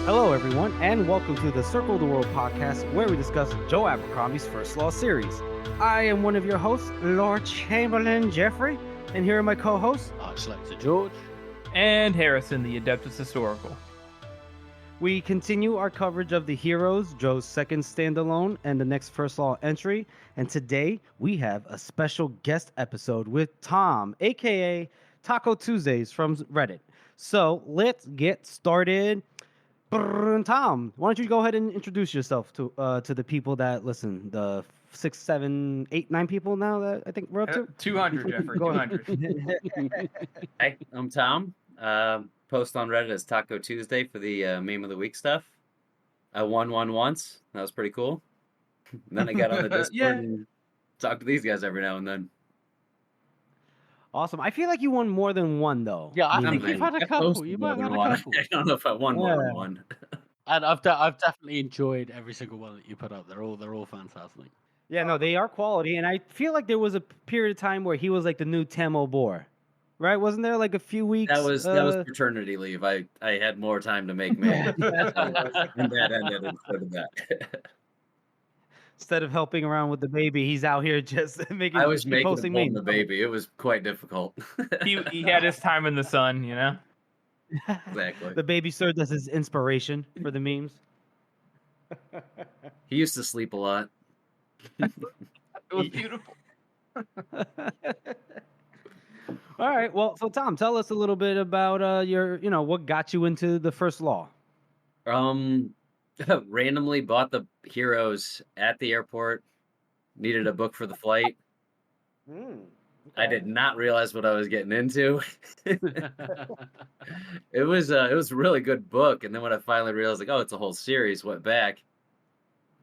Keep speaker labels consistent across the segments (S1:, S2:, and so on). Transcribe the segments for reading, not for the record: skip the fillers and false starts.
S1: Hello, everyone, and welcome to the Circle of the World podcast, where we discuss Joe Abercrombie's First Law series. I am one of your hosts, Lord Chamberlain Jeffrey, and here are my co-hosts,
S2: Archlector George,
S3: and Harrison, the Adeptus Historical.
S1: We continue our coverage of The Heroes, Joe's second standalone, and the next First Law entry, and today we have a special guest episode with Tom, aka TacoTuesdays from Reddit. So let's get started. Tom, why don't you go ahead and introduce yourself to the people that listen, the 6, 7, 8, 9 people now that I think we're up to?
S3: 200, Jeffrey, 200.
S2: Hi, I'm Tom. Post on Reddit as Taco Tuesday for the meme of the week stuff. I won one once. That was pretty cool. And then I got on the Discord and talk to these guys every now and then.
S1: Awesome. I feel like you won more than one, though.
S4: Yeah, I think you've had a couple. You might have had a couple.
S2: I don't know if I won more than one.
S4: And I've definitely enjoyed every single one that you put up. They're all fantastic.
S1: Yeah, no, they are quality, and I feel like there was a period of time where he was like the new Tamo Boar, right? Wasn't there like a few weeks?
S2: That was paternity leave. I had more time to make man. And that ended instead of that.
S1: Instead of helping around with the baby, he's out here just making.
S2: I was making
S1: posting
S2: the baby. It was quite difficult.
S3: he had his time in the sun, you know.
S2: Exactly.
S1: The baby served as his inspiration for the memes.
S2: He used to sleep a lot.
S3: It was beautiful.
S1: All right. Well, so Tom, tell us a little bit about your, what got you into the First Law.
S2: Randomly bought the Heroes at the airport. Needed a book for the flight.
S1: Okay.
S2: I did not realize what I was getting into. It was a really good book, and then when I finally realized, like, oh, it's a whole series, went back.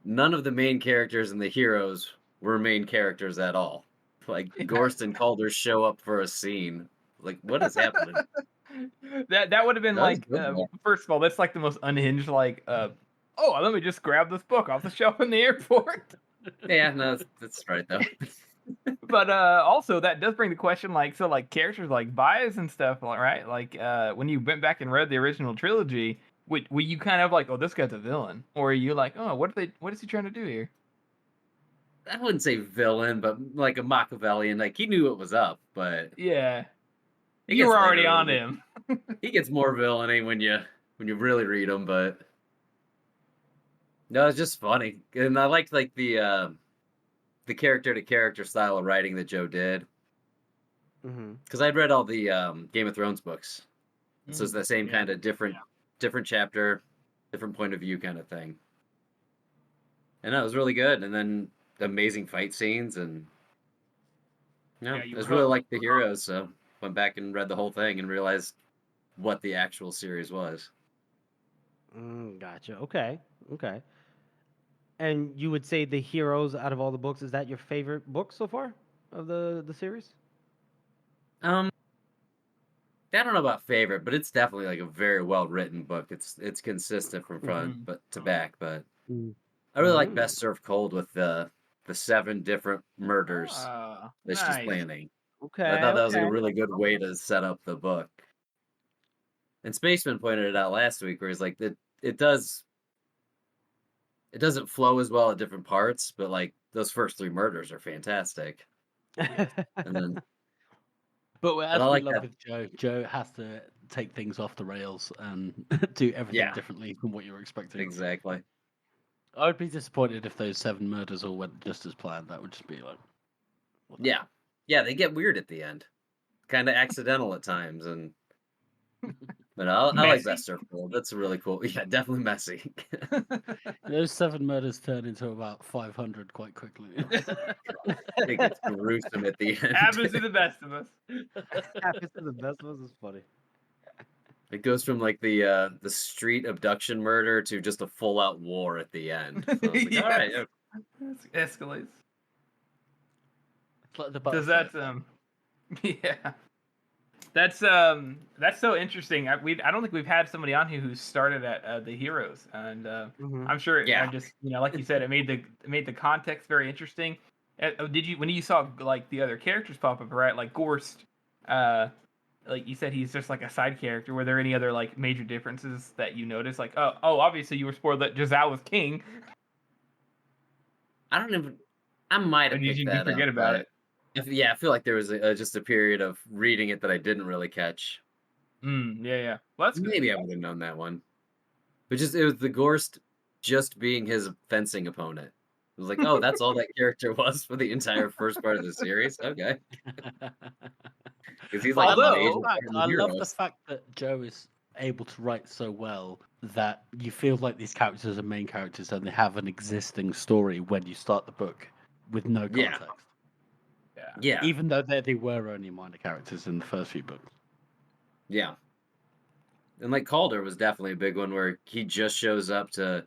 S2: None of the main characters in the Heroes were main characters at all. Like Gorst and Calder show up for a scene. Like, what is happening?
S3: That would have been
S2: That was
S3: like,
S2: good,
S3: first of all, that's like the most unhinged, like, oh, let me just grab this book off the shelf in the airport.
S2: Yeah, no, that's right though.
S3: But also that does bring the question, like, so like characters like bias and stuff, right? Like when you went back and read the original trilogy, were you kind of like, oh, this guy's a villain, or are you like, oh, what is he trying to do here?
S2: I wouldn't say villain, but like a Machiavellian. Like, he knew what was up, but
S3: Yeah,
S2: it
S3: you
S2: gets
S3: were already
S2: later
S3: on
S2: in-
S3: him.
S2: he gets more villainy when you really read him, but no, it's just funny. And I liked like the character to character style of writing that Joe did, because I'd read all the Game of Thrones books, so it's the same kind of different chapter, different point of view kind of thing. And that was really good. And then amazing fight scenes, and I was really like the Heroes, so went back and read the whole thing and realized what the actual series was.
S1: Gotcha. Okay. And you would say the Heroes, out of all the books, is that your favorite book so far of the series?
S2: I don't know about favorite, but it's definitely like a very well written book. It's consistent from front but to back, but I really like Best Served Cold with the 7 different murders that she's
S3: Nice.
S2: planning.
S1: Okay.
S2: I thought that was like a really good way to set up the book. And Spaceman pointed it out last week, where he's like, it doesn't flow as well at different parts, but like those first 3 murders are fantastic. And then
S4: But as
S2: I
S4: we
S2: like
S4: love
S2: that.
S4: with Joe has to take things off the rails and do everything
S2: Yeah.
S4: differently from what you were expecting.
S2: Exactly.
S4: I would be disappointed if those 7 murders all went just as planned. That would just be like, what the-
S2: Yeah, they get weird at the end, kind of accidental at times, and but I like
S3: Messy.
S2: Best Served Cold. That's really cool. Yeah, definitely messy.
S4: Those 7 murders turn into about 500 quite quickly.
S2: It gets gruesome at the end.
S3: Happens to the best of us.
S1: Happens to the best of us. Is funny.
S2: It goes from like the street abduction murder to just a full out war at the end. So I was like, all right,
S3: Yes. Escalates.
S4: It's like the
S3: Does
S4: butterfly.
S3: that yeah. That's so interesting. I don't think we've had somebody on here who started at the Heroes, and I'm sure
S2: Yeah.
S3: I just like you said, it made the context very interesting. Did you when you saw like the other characters pop up, right? Like Gorst, like you said, he's just like a side character. Were there any other like major differences that you noticed? Like, oh, obviously you were spoiled that Giselle was king.
S2: I might
S3: Or
S2: have
S3: did
S2: picked
S3: you
S2: that
S3: forget
S2: up,
S3: about
S2: but I feel like there was just a period of reading it that I didn't really catch.
S3: Yeah. Well, that's good.
S2: Maybe I would have known that one. But it was the Gorst just being his fencing opponent. It was like, oh, that's all that character was for the entire first part of the series. Okay, because he's like
S3: Although-
S2: a major part of the
S4: I love the
S2: heroes.
S4: fact that Joe is able to write so well that you feel like these characters are main characters and they have an existing story when you start the book with no
S2: Yeah.
S4: context.
S2: Yeah,
S4: Even though they were only minor characters in the first few books.
S2: yeah. And like Calder was definitely a big one where he just shows up to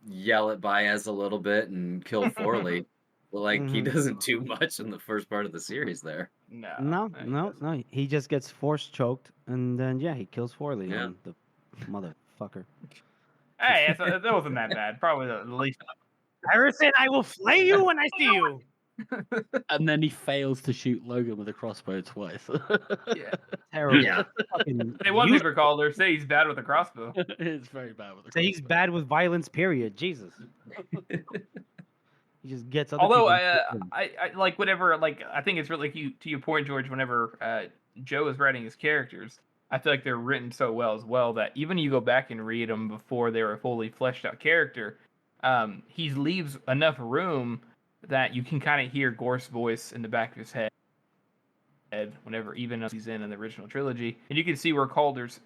S2: yell at Baez a little bit and kill Forley. But like he
S1: Mhm.
S2: doesn't do much in the first part of the series there.
S1: No. He just gets force choked, and then he kills Forley.
S2: Yeah.
S1: And the motherfucker.
S3: Hey, that wasn't that bad. Probably the least.
S1: Harrison, I will flay you when I see you.
S4: And then he fails to shoot Logan with a crossbow twice.
S3: Yeah.
S1: Terrible.
S2: Yeah.
S1: Fucking
S3: Say one thing for Calder. Say he's bad with a crossbow.
S4: It's very bad with a
S1: Say
S4: crossbow.
S1: he's bad with violence. Period. Jesus. He just gets other
S3: Although
S1: people.
S3: I like whatever. Like I think it's really to your point, George. Whenever Joe is writing his characters, I feel like they're written so well that even you go back and read them before they were a fully fleshed out character, he leaves enough room that you can kind of hear Gorst's voice in the back of his head whenever even he's in the original trilogy, and you can see where Calder's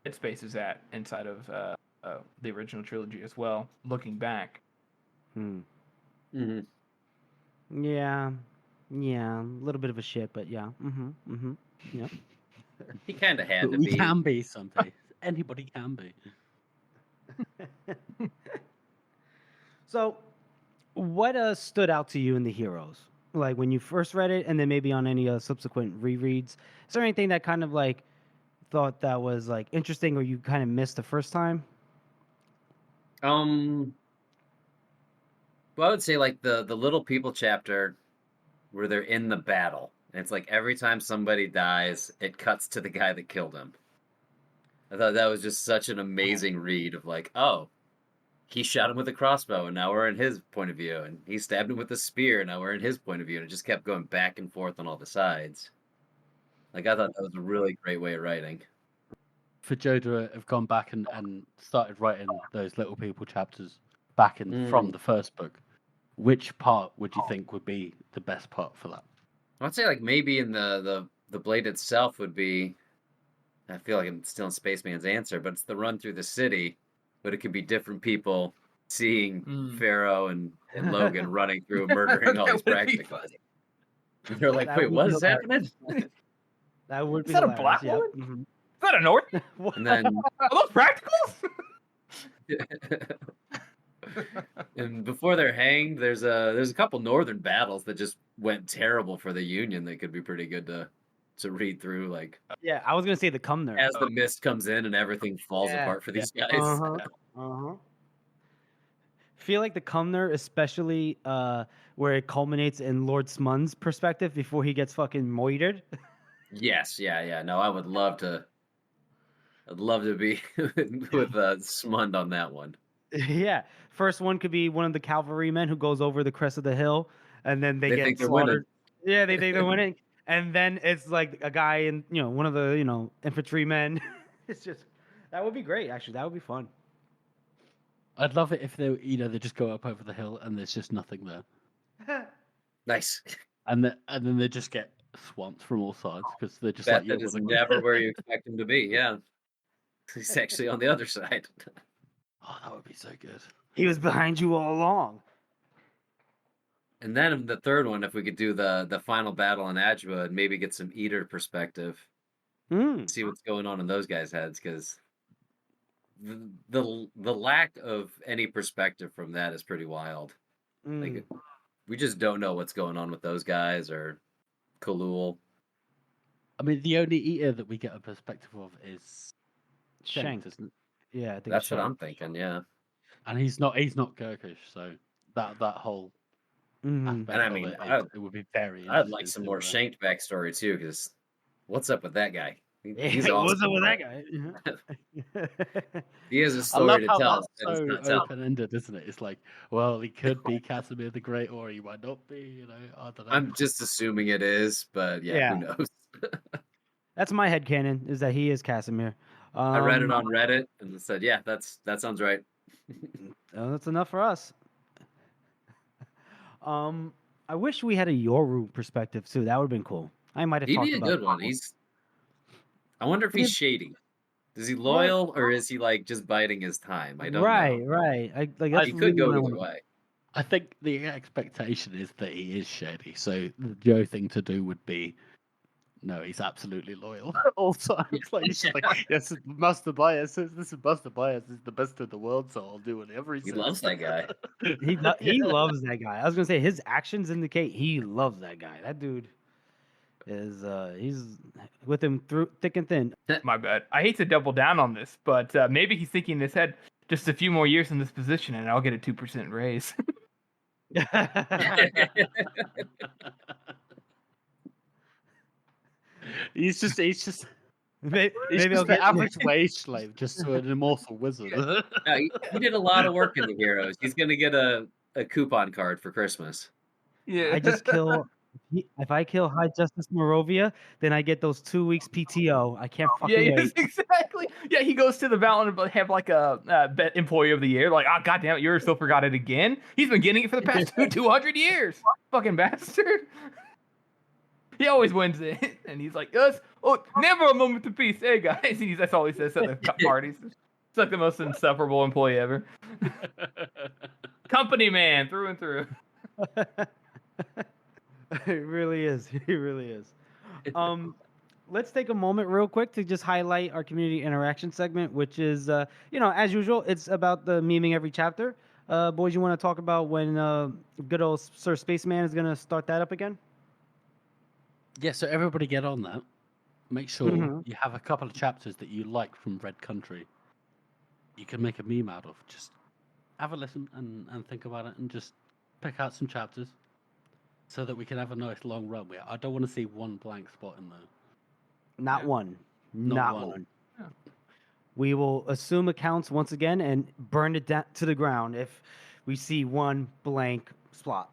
S3: headspace is at inside of the original trilogy as well. Looking back,
S2: Mm-hmm.
S1: Yeah, a little bit of a shit, but yeah. Yep.
S2: He kind of had
S4: But
S2: to
S4: we
S2: be.
S4: can be something. Anybody can be.
S1: So, what stood out to you in the heroes? Like when you first read it, and then maybe on any subsequent rereads. Is there anything that kind of like thought that was like interesting, or you kind of missed the first time?
S2: Well, I would say like the Little People chapter where they're in the battle. And it's like every time somebody dies, it cuts to the guy that killed him. I thought that was just such an amazing read of like, oh, he shot him with a crossbow, and now we're in his point of view, and he stabbed him with a spear, and now we're in his point of view, and it just kept going back and forth on all the sides. Like I thought that was a really great way of writing.
S4: For Joe to have gone back and started writing those Little People chapters back in from the first book, which part would you think would be the best part for that?
S2: I'd say like maybe in the Blade itself would be. I feel like I'm still in Spaceman's answer, but it's the run through the city, but it could be different people seeing Pharaoh and Logan running through and murdering all these practicals. And they're like,
S1: That
S2: wait,
S1: would
S2: what
S1: be
S2: is happening?
S1: That would be
S3: Is that a
S1: hilarious,
S3: black
S1: yep.
S3: woman? Is that a North?
S2: And then
S3: Are those practicals?
S2: and before they're hanged, there's a couple northern battles that just went terrible for the Union that could be pretty good to read through. Like
S1: Yeah, I was gonna say the Cumner.
S2: as the mist comes in and everything falls apart for these guys.
S1: Feel like the Cumner, especially where it culminates in Lord Smun's perspective before he gets fucking moitered.
S2: Yes, yeah. No, I would love to. I'd love to be with Smund on that one.
S1: Yeah, first one could be one of the cavalrymen who goes over the crest of the hill, and then they
S2: They
S1: get
S2: think they're winning.
S1: slaughtered. Yeah, they think they're winning, and then it's like a guy in one of the infantrymen. It's just that would be great. Actually, that would be fun.
S4: I'd love it if they they just go up over the hill and there's just nothing there,
S2: Nice.
S4: and then they just get swamped from all sides because they're just
S2: That
S4: like
S2: is never where you expect him to be. Yeah, he's actually on the other side.
S4: Oh, that would be so good.
S1: He was behind you all along.
S2: And then in the third one, if we could do the final battle in Adjua and maybe get some Eater perspective, see what's going on in those guys' heads, because the lack of any perspective from that is pretty wild. Like we just don't know what's going on with those guys or Khalul.
S4: I mean, the only eater that we get a perspective of is
S1: Shank.
S4: isn't it?
S1: Yeah, I think
S2: That's
S1: it's
S2: what
S1: Shank.
S2: I'm thinking. Yeah,
S4: And he's not Gurkish, so that whole aspect
S2: and I
S4: of
S2: mean,
S4: it would be very.
S2: I'd like
S4: interesting
S2: some
S4: to,
S2: more Shanked backstory too, because what's up with that guy? He's
S1: Hey,
S2: awesome.
S1: what's up with that guy?
S2: He has a
S4: I
S2: story
S4: love
S2: to
S4: how
S2: tell.
S4: that's
S2: that he's
S4: so
S2: not telling.
S4: open-ended, isn't it? It's like, well, he could be Casimir the Great, or he might not be. You know, I don't know.
S2: I'm just assuming it is, but yeah,
S1: Yeah.
S2: who knows?
S1: That's my headcanon, is that he is Casimir.
S2: I read it on Reddit and it said, yeah, that sounds right.
S1: That's enough for us. I wish we had a Yoru perspective too. That would have been cool. I might have
S2: He'd
S1: talked
S2: be a
S1: about
S2: good
S1: it
S2: one.
S1: before.
S2: I wonder if
S1: But
S2: he's
S1: it-
S2: shady. Is he loyal or is he like just biding his time? I don't
S1: right,
S2: know.
S1: right. That's
S2: He could
S1: really
S2: go
S1: what I
S2: either
S1: wanna-
S2: way.
S4: I think the expectation is that he is shady. So the Joe thing to do would be, no, he's absolutely loyal at all times. Like he's just like, yes, Master Bias. This is Master Bias. Is the best in the world, so I'll do whatever he
S2: He
S4: says.
S2: loves that guy.
S1: He loves that guy. I was gonna say his actions indicate he loves that guy. That dude is he's with him through thick and thin.
S3: My bad. I hate to double down on this, but maybe he's thinking in his head, just a few more years in this position, and I'll get a 2% raise.
S4: He's just
S1: Maybe,
S4: he's
S1: maybe
S4: just
S1: I'll
S4: the
S1: get
S4: average wage slave, just to an immortal wizard.
S2: No, he did a lot of work in the Heroes. He's gonna get a coupon card for Christmas.
S3: Yeah.
S1: I just kill. If I kill High Justice Morovia, then I get those 2 weeks PTO. I can't fucking
S3: Yeah,
S1: wait.
S3: yes, exactly. Yeah, he goes to the Valorant and have like a bet employee of the year. Like, oh goddamn it, you still forgot it again. He's been getting it for the past 200 years. Fucking bastard. He always wins it, and he's like, "Yes, oh, never a moment of peace, hey guys." That's all he says at the parties. It's like the most insufferable employee ever. Company man through and through.
S1: It really is. He really is. Let's take a moment real quick to just highlight our community interaction segment, which is, as usual, it's about the memeing every chapter. Boys, you want to talk about when good old Sir Spaceman is going to start that up again?
S4: Yeah, so everybody get on that. Make sure
S1: Mhm.
S4: you have a couple of chapters that you like from Red Country. You can make a meme out of. Just have a listen and think about it and just pick out some chapters so that we can have a nice long run. I don't want to see one blank spot in there.
S1: Not
S3: Yeah.
S1: one.
S4: Not
S1: Not
S4: one.
S1: one.
S3: Yeah.
S1: We will assume accounts once again and burn it down to the ground if we see one blank spot.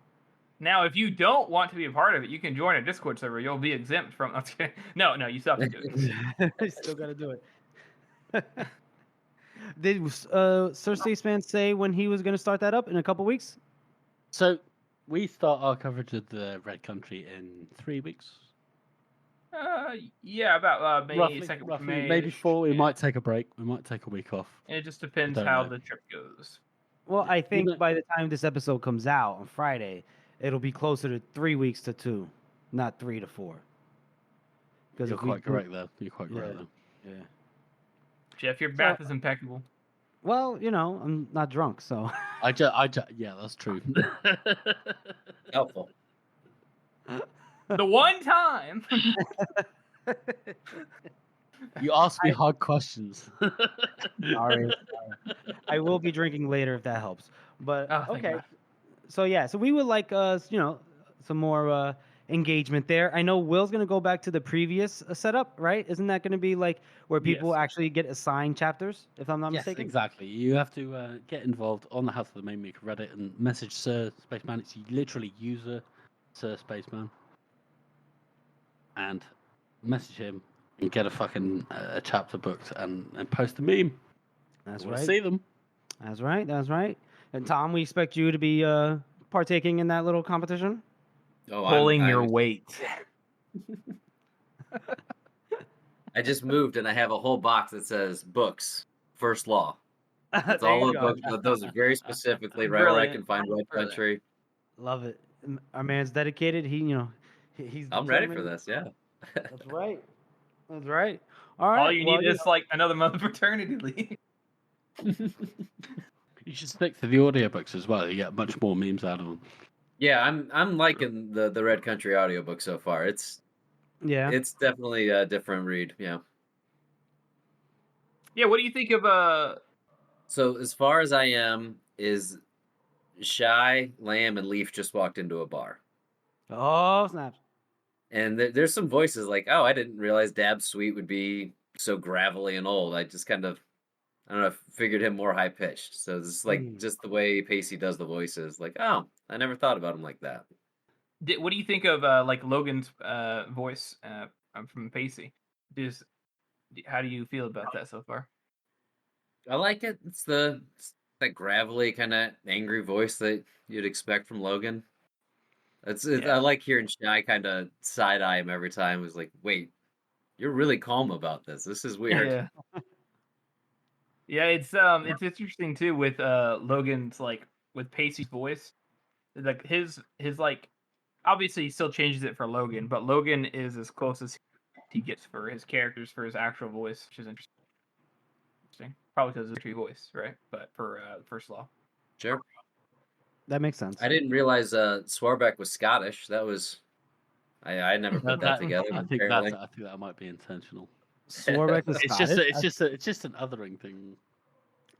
S3: Now, if you don't want to be a part of it, you can join a Discord server. You'll be exempt from. No, you still have to do it.
S1: Still got to do it. Did Sir Spaceman say when he was going to start that up in a couple weeks?
S4: So we start our coverage of the Red Country in 3 weeks.
S3: Yeah, about May
S4: Roughly,
S3: 2nd, May.
S4: maybe 4. We might take a break. We might take a week off.
S3: It just depends
S4: don't
S3: how
S4: know.
S3: the trip goes.
S1: Well, I think
S4: know-
S1: by the time this episode comes out on Friday, it'll be closer to 3 weeks to 2, not 3 to 4. Because
S4: You're quite correct there. You're quite correct there.
S1: Yeah.
S3: Jeff, your math is impeccable.
S1: Well, I'm not drunk, so.
S4: Yeah, that's true.
S2: Helpful.
S3: The one time.
S4: You ask me hard questions.
S1: Sorry. I will be drinking later if that helps. But
S3: Oh, thank
S1: okay.
S3: God.
S1: So we would like some more engagement there. I know Will's gonna go back to the previous setup, right? Isn't that gonna be like where people
S4: Yes.
S1: actually get assigned chapters, if I'm not
S4: Yes,
S1: mistaken?
S4: exactly. You have to get involved on the House of the Main Maker Reddit and message Sir Spaceman. It's literally user Sir Spaceman. And message him and get a fucking a chapter booked and post a meme.
S1: That's
S4: We'll
S1: right.
S4: see them.
S1: That's right. That's right. And Tom, we expect you to be partaking in that little competition.
S2: Oh,
S3: Pulling your
S2: I'm-
S3: weight.
S2: I just moved and I have a whole box that says books, first law. That's
S1: There
S2: all
S1: you
S2: the
S1: go.
S2: books. But those are very specifically right where I
S3: Brilliant.
S2: can find Red
S3: Brilliant.
S2: Country.
S1: Love it. Our man's dedicated. He's.
S2: I'm ready for
S1: determined.
S2: this. Yeah.
S1: That's right. That's right. All right.
S3: All you need is like another month of paternity leave.
S4: You should stick to the audiobooks as well. You get much more memes out of them.
S2: Yeah, I'm liking the Red Country audiobook so far. It's definitely a different read. Yeah.
S3: Yeah, what do you think of
S2: So as far as I am, is Shy, Lamb, and Leaf just walked into a bar.
S1: Oh snaps!
S2: And there's some voices like, oh, I didn't realize Dab's Sweet would be so gravelly and old. I just kind of, I don't know, figured him more high pitched. So it's like just the way Pacey does the voices. Like, oh, I never thought about him like that.
S3: What do you think of like Logan's voice from Pacey? How do you feel about that so far?
S2: I like it. It's that gravelly kind of angry voice that you'd expect from Logan. I like hearing Shy kind of side eye him every time. It was like, wait, you're really calm about this. This is weird.
S3: Yeah. Yeah, it's interesting too with Logan's like with Pacey's voice. Like his like obviously he still changes it for Logan, but Logan is as close as he gets for his characters for his actual voice, which is interesting. Probably because of the tree voice, right? But for First Law.
S2: Sure.
S1: That makes sense.
S2: I didn't realize Swarbeck was Scottish. That was I never put that together.
S4: I think that might be intentional.
S1: Swarbeck was
S4: it's just an othering thing.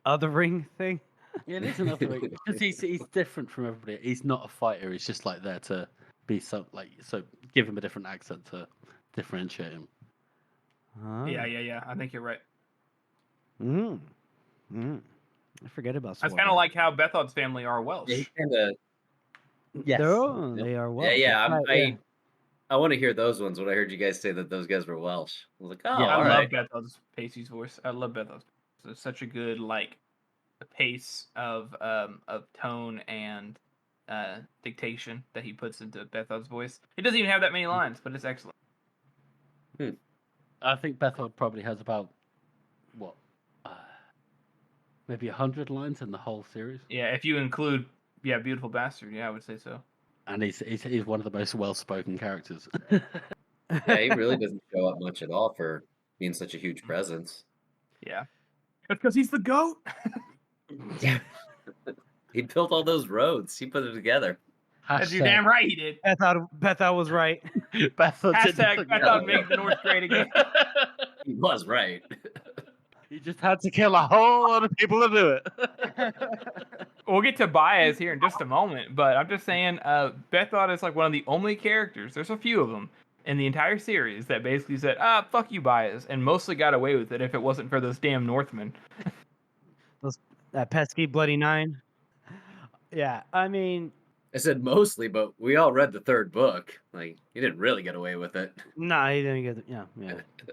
S1: Othering thing?
S4: Yeah, it is an othering because he's different from everybody. He's not a fighter. He's just like there to be so give him a different accent to differentiate him.
S3: Yeah. I think you're right.
S1: I forget about Swarbeck.
S3: That's kind of like how Bethod's family are Welsh.
S2: Yeah,
S1: yes. They are Welsh.
S2: Yeah. I want to hear those ones when I heard you guys say that those guys were Welsh. I was like, oh,
S3: yeah,
S2: I
S3: love Bethod's Pacey's voice. I love Bethod's. It's such a good like pace of tone and dictation that he puts into Bethod's voice. He doesn't even have that many lines, but it's excellent.
S4: I think Bethod probably has about maybe 100 lines in the whole series.
S3: Yeah, if you include Beautiful Bastard, I would say so.
S4: And he's one of the most well-spoken characters.
S2: Yeah, he really doesn't show up much at all for being such a huge presence.
S3: Yeah. That's because he's the GOAT.
S2: He built all those roads. He put it together.
S3: That's you're damn right he did.
S1: Bethod was right.
S3: Bethod make the North great again.
S2: He was right.
S4: He just had to kill a whole lot of people to do it.
S3: We'll get to Baez here in just a moment, but I'm just saying, Bethod is like one of the only characters, there's a few of them, in the entire series that basically said, fuck you, Baez, and mostly got away with it if it wasn't for those damn Northmen.
S1: That pesky Bloody Nine. Yeah, I mean...
S2: I said mostly, but we all read the third book. Like, he didn't really get away with it.
S1: No, he didn't get it. Yeah.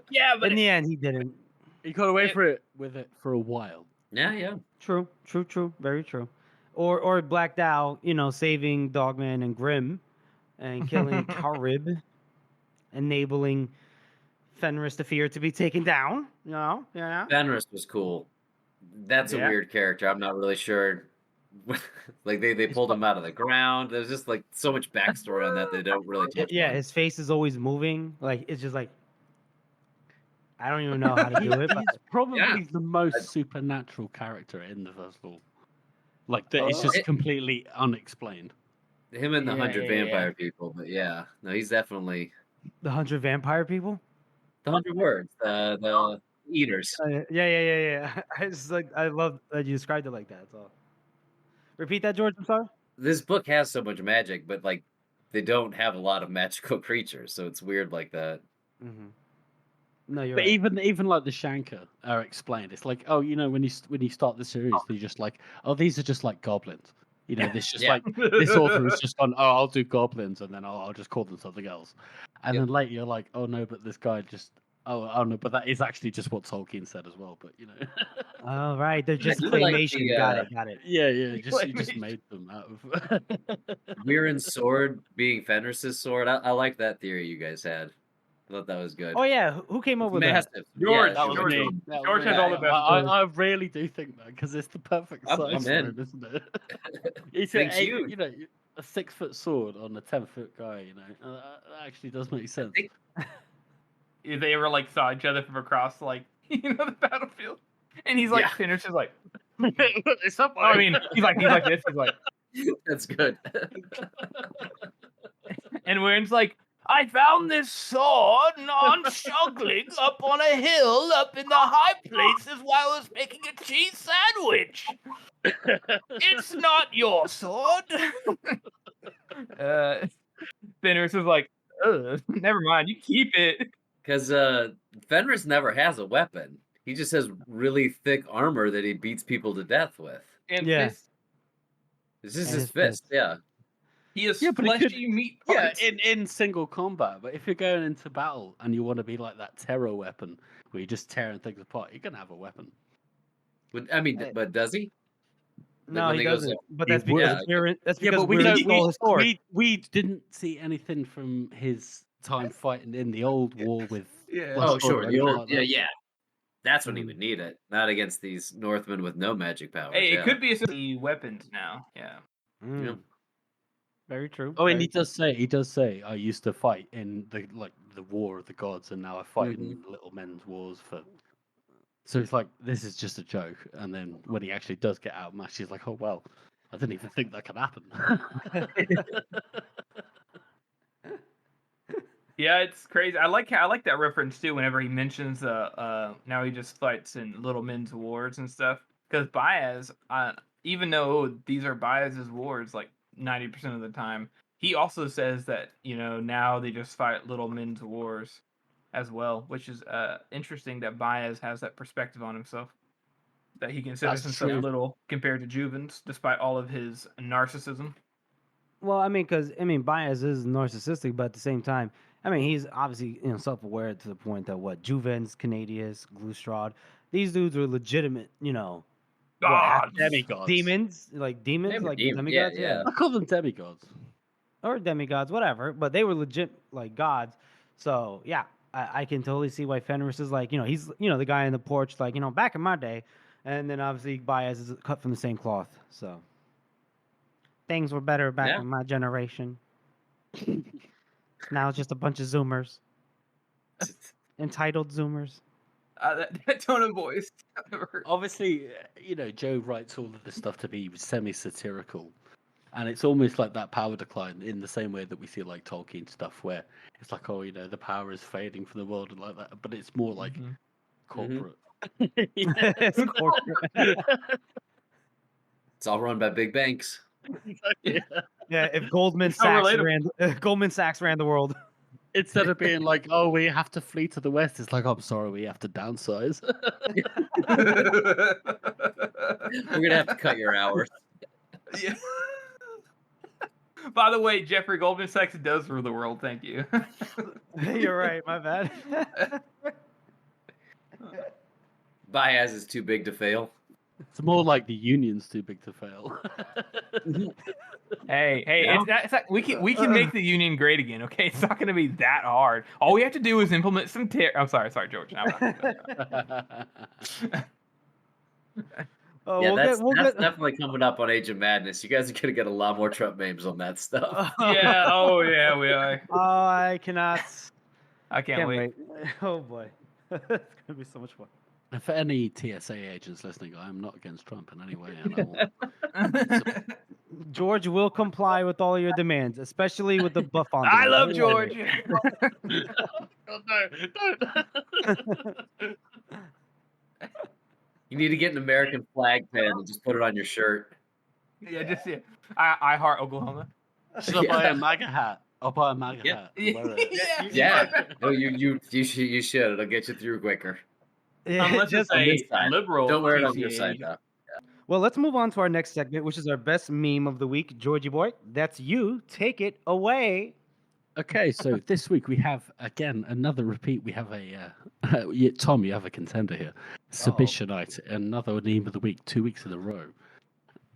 S3: Yeah, but
S1: in the end, he didn't.
S4: He got away with it for a while.
S2: Yeah.
S1: True. Very true. Or Black Dow, saving Dogman and Grimm and killing Karib, enabling Fenris the Fear to be taken down. Yeah.
S2: Fenris was cool. That's a weird character. I'm not really sure. Like they pulled him out of the ground. There's just like so much backstory on that they don't really touch on.
S1: His face is always moving. Like it's just like I don't even know how to do it. But...
S4: He's probably the most supernatural character in the first book. Like it's just completely unexplained.
S2: Him and the 100 vampire people, but no, he's definitely
S1: the 100 vampire people.
S2: The 100 words, the eaters.
S1: Yeah. I love that you described it like that. That's all. Repeat that, George. I'm sorry.
S2: This book has so much magic, but like they don't have a lot of magical creatures, so it's weird like that.
S1: Mm-hmm. No, you're
S4: but
S1: right.
S4: even like the Shankar are explained. It's like, when you start the series, they're just like, these are just like goblins. This just like this author has just gone, I'll do goblins, and then I'll just call them something else. And then later you're like, oh no, but this guy just. Oh no, but that is actually just what Tolkien said as well. But
S1: Oh right, they're just claymation.
S2: Like
S1: got it.
S4: Yeah. You just made them out of.
S2: Mirren's sword being Fenris's sword. I like that theory you guys had. I thought that was good.
S1: Oh yeah, who came up with that?
S3: George.
S4: That was me.
S3: George has all the best.
S4: I really do think that because it's the perfect size for him, isn't it? It's a 6-foot sword on a 10-foot guy. That actually does make sense.
S3: If they ever like saw each other from across the battlefield, and he's like finishes like.
S4: It's up.
S3: I mean, he's like this. He's like.
S2: That's good.
S3: And Warren's like, I found this sword non-struggling up on a hill up in the high places while I was making a cheese sandwich. It's not your sword. Fenris is like, Never mind. You keep it.
S2: Because Fenris never has a weapon. He just has really thick armor that he beats people to death with.
S3: And
S1: Yeah.
S3: fist.
S2: This is
S1: And
S2: his
S1: his
S2: fist,
S1: fist.
S2: yeah.
S3: He has
S4: Yeah, but it could-
S3: fleshy meat
S4: Yeah,
S3: parts.
S4: in single combat. But if you're going into battle and you want to be like that terror weapon where you're just tearing things apart, you're gonna have a weapon.
S2: I mean,
S1: Hey.
S2: but does he?
S1: No,
S2: when
S1: he
S2: he goes
S1: doesn't.
S2: up-
S1: But
S4: He
S1: that's because
S2: would.
S1: we're that's
S4: Yeah,
S1: because
S4: but we
S1: we're
S4: don't.
S1: stole his sword.
S4: We didn't see anything from his time fighting in the old war with.
S3: Yeah.
S4: Lust
S2: Oh,
S4: or
S2: sure. The
S4: anything
S2: old,
S4: like
S2: yeah,
S4: that.
S2: yeah. That's when he
S1: Mm.
S2: would need it, not against these Northmen with no magic powers.
S3: Hey,
S2: yeah.
S3: it could be a weapons now. Yeah.
S1: Mm.
S2: Yeah.
S1: Very true.
S4: Oh, and
S1: very
S4: he does say, I used to fight in the war of the gods, and now I fight
S2: Mm-hmm.
S4: in little men's wars for. So it's like this is just a joke, and then when he actually does get outmatched, he's like, oh well, I didn't even think that could happen.
S3: Yeah, it's crazy. I like that reference too. Whenever he mentions now he just fights in little men's wars and stuff. Because Baez, even though these are Baez's wars, like 90% of the time, he also says that now they just fight little men's wars, as well, which is interesting that Baez has that perspective on himself. That he considers
S4: That's
S3: himself
S4: true.
S3: little compared to Juvens, despite all of his narcissism.
S1: Well, I mean, because Baez is narcissistic, but at the same time, he's obviously self-aware to the point that Juvens, Canadius, Glustrad, these dudes are legitimate,
S3: God,
S4: Demigods.
S1: demons,
S2: They
S1: like
S2: were demons,
S1: demigods,
S2: yeah.
S4: I call them demigods.
S1: or demigods, whatever. But they were legit like gods. So yeah, I can totally see why Fenris is like, he's the guy in the porch, like back in my day, and then obviously Baez is cut from the same cloth. So things were better back
S2: Yeah.
S1: in my generation. Now it's just a bunch of Zoomers, entitled Zoomers.
S3: that tone of voice.
S4: Obviously, Joe writes all of this stuff to be semi-satirical, and it's almost like that power decline in the same way that we see like Tolkien stuff, where it's like, oh, the power is fading from the world and like that, but it's more like corporate.
S1: It's corporate.
S2: It's all run by big banks.
S4: Yeah.
S1: Yeah, if Goldman
S3: How
S1: Sachs
S3: relatable.
S1: ran the world.
S4: Instead of being like, oh, we have to flee to the west, it's like, oh, I'm sorry, we have to downsize.
S2: We're gonna have to cut your hours.
S3: Yeah. By the way, Jeffrey, Goldman Sachs does rule the world. Thank you.
S1: You're right. My bad.
S2: Baez is too big to fail.
S4: It's more like the union's too big to fail.
S3: Hey,
S2: Yeah.
S3: we can make the union great again. Okay, it's not going to be that hard. All we have to do is implement some. I'm sorry, George. No, I'm not
S1: Oh,
S2: Yeah,
S1: we'll
S2: that's
S1: get.
S2: definitely coming up on Age of Madness. You guys are gonna get a lot more Trump memes on that stuff.
S3: yeah. Oh yeah, we are.
S1: Oh, I cannot.
S3: I can't wait.
S1: Oh boy, it's gonna be so much fun.
S4: And for any TSA agents listening, I am not against Trump in any way. And I will...
S1: George will comply with all your demands, especially with the buff on.
S3: I love
S1: demand.
S3: George.
S4: Oh, no, don't.
S2: You need to get an American flag pen and just put it on your shirt.
S3: Yeah. I heart Oklahoma.
S4: Should I buy a MAGA hat? I'll buy a MAGA
S2: Yeah.
S4: hat. and wear it.
S2: Yeah. No, you should. It'll get you through quicker.
S3: Unless it's
S2: on this
S3: a
S2: side.
S3: liberal.
S2: Don't wear it on your
S3: TCA.
S2: side though.
S1: Well, let's move on to our next segment, which is our best meme of the week. Georgie boy, that's you. Take it away.
S4: Okay, so this week we have again another repeat. We have Tom, you have a contender here. Subissionite, another meme of the week, 2 weeks in a row.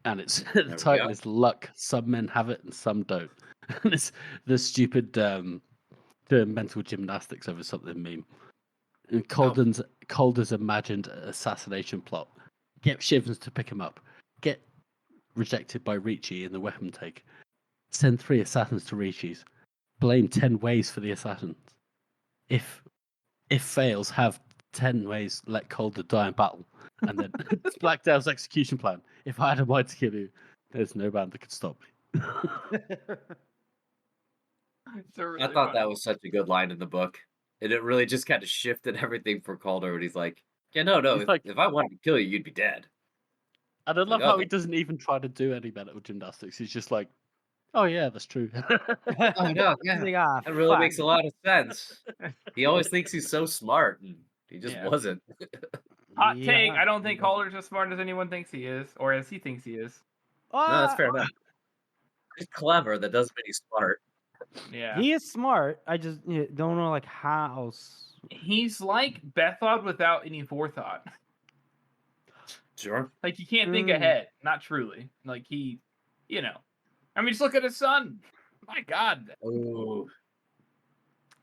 S4: And it's the
S2: we
S4: title
S2: go.
S4: is Luck. Some men have it and some don't. And it's the stupid doing mental gymnastics over something meme. And Calder's imagined assassination plot. Get Shivens to pick him up. Get rejected by Ricci in the weapon take. Send 3 assassins to Ricci's. Blame 10 ways for the assassins. If fails, have 10 ways let Calder die in battle. And then Blackdale's execution plan. If I had a mind to kill you, there's no man that could stop me.
S2: I thought that was such a good line in the book. And it really just kind of shifted everything for Calder. And he's like, yeah, no.
S4: He's like-
S2: If I wanted to kill you, you'd be dead.
S4: And I love
S2: Like,
S4: how
S2: okay.
S4: he doesn't even try to do any mental gymnastics. He's just like, Oh yeah, that's true.
S2: Oh no, yeah,
S1: He's like, ah,
S2: that really
S1: fuck.
S2: makes a lot of sense. He always thinks he's so smart, and he just
S3: Yeah.
S2: wasn't.
S3: Hot take.
S1: Yeah.
S3: I don't think Calder's as smart as anyone thinks he is, or as he thinks he is.
S2: No, that's
S1: Ah,
S2: fair enough. He's clever. That doesn't mean he's smart.
S3: Yeah.
S1: he is smart. I just don't know like how.
S3: He's like Bethod without any forethought.
S2: Sure.
S3: Like he can't think
S1: Mm.
S3: ahead. Not truly. Like he, I mean, just look at his son. My God.
S2: Oh,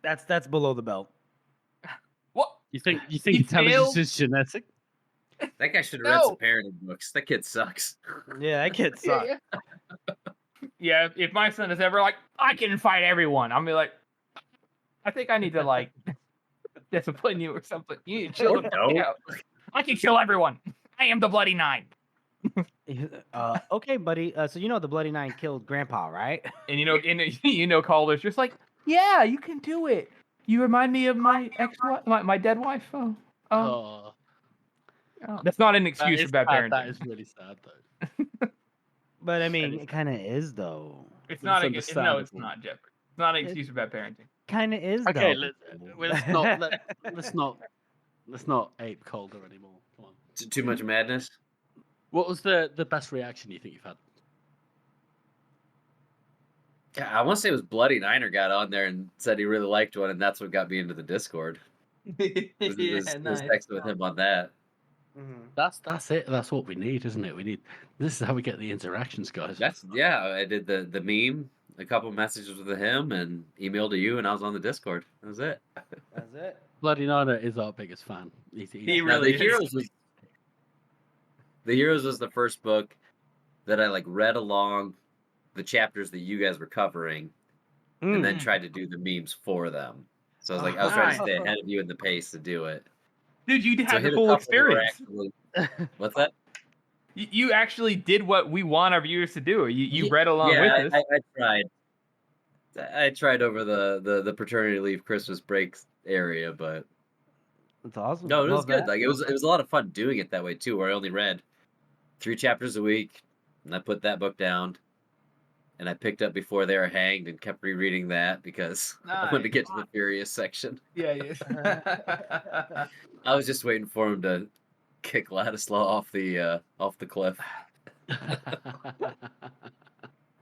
S1: That's below the belt.
S3: What?
S4: You think
S3: He
S4: intelligence
S3: failed.
S4: is genetic?
S2: that guy should have read
S3: No.
S2: some parenting books. That kid sucks.
S1: Yeah, that kid sucks.
S3: Yeah. If my son is ever like, I can fight everyone, I'm be like, I think I need to like discipline you or something. You need to chill
S2: Or
S3: the fuck
S2: don't.
S3: out. I can kill everyone. I am the Bloody Nine.
S1: Okay, buddy. So you know the Bloody Nine killed Grandpa, right?
S3: And Calder's just like, yeah, you can do it. You remind me of my ex-wife, my dead wife. Oh.
S4: Oh,
S3: That's not an
S4: that
S3: excuse
S4: is
S3: for bad
S4: sad.
S3: parenting.
S4: That is really sad, though.
S1: But I mean, it kind of is though.
S3: It's not.
S4: It's
S3: No, it's
S4: understandable.
S3: not, Jeffrey. It's not an excuse for bad parenting.
S1: Kind of is
S4: Okay,
S1: though.
S4: let's not ape Calder anymore. Come on.
S2: Too much madness.
S4: What was the best reaction you think you've had?
S2: Yeah, I want to say it was Bloody Niner got on there and said he really liked one, and that's what got me into the Discord. It was texting with him on that.
S4: That's it. That's what we need, isn't it? This is how we get the interactions, guys.
S2: I did the meme, a couple messages with him, and emailed to you, and I was on the Discord. That was it.
S1: That's it.
S4: Bloody Nana is our biggest fan.
S3: He
S2: Now,
S3: really
S2: the Heroes was the first book that I like read along the chapters that you guys were covering, and then tried to do the memes for them. So I was like, I was trying to stay ahead of you in the pace to do it.
S3: Dude, you
S2: So I
S3: had
S2: hit
S3: the
S2: a
S3: full
S2: couple that were
S3: experience.
S2: actually- What's that?
S3: You actually did what we want our viewers to do. You read along with us.
S2: I tried. I tried over the paternity leave Christmas break area, but
S1: That's awesome.
S2: no, it was
S1: Love
S2: good.
S1: that.
S2: Like it was a lot of fun doing it that way too, where I only read 3 chapters a week, and I put that book down, and I picked up Before They Are Hanged and kept rereading that because I wanted to get to the Furious section.
S3: Yeah.
S2: I was just waiting for him to kick Ladislaw off the cliff.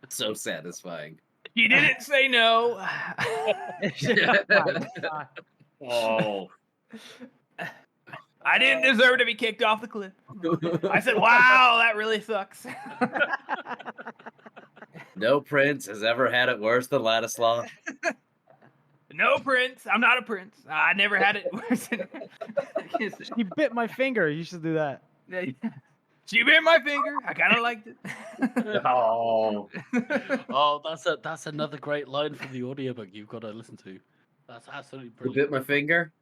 S2: So satisfying.
S3: You didn't say no.
S2: Oh.
S3: I didn't deserve to be kicked off the cliff. I said, wow, that really sucks.
S2: No prince has ever had it worse than Ladislaw.
S3: No prince. I'm not a prince. I never had it worse.
S1: He bit my finger. You should do that.
S3: She bit my finger. I kind of liked it.
S2: Oh.
S4: Oh, that's another great line from the audiobook you've got to listen to. That's absolutely
S2: You
S4: brilliant.
S2: bit my finger?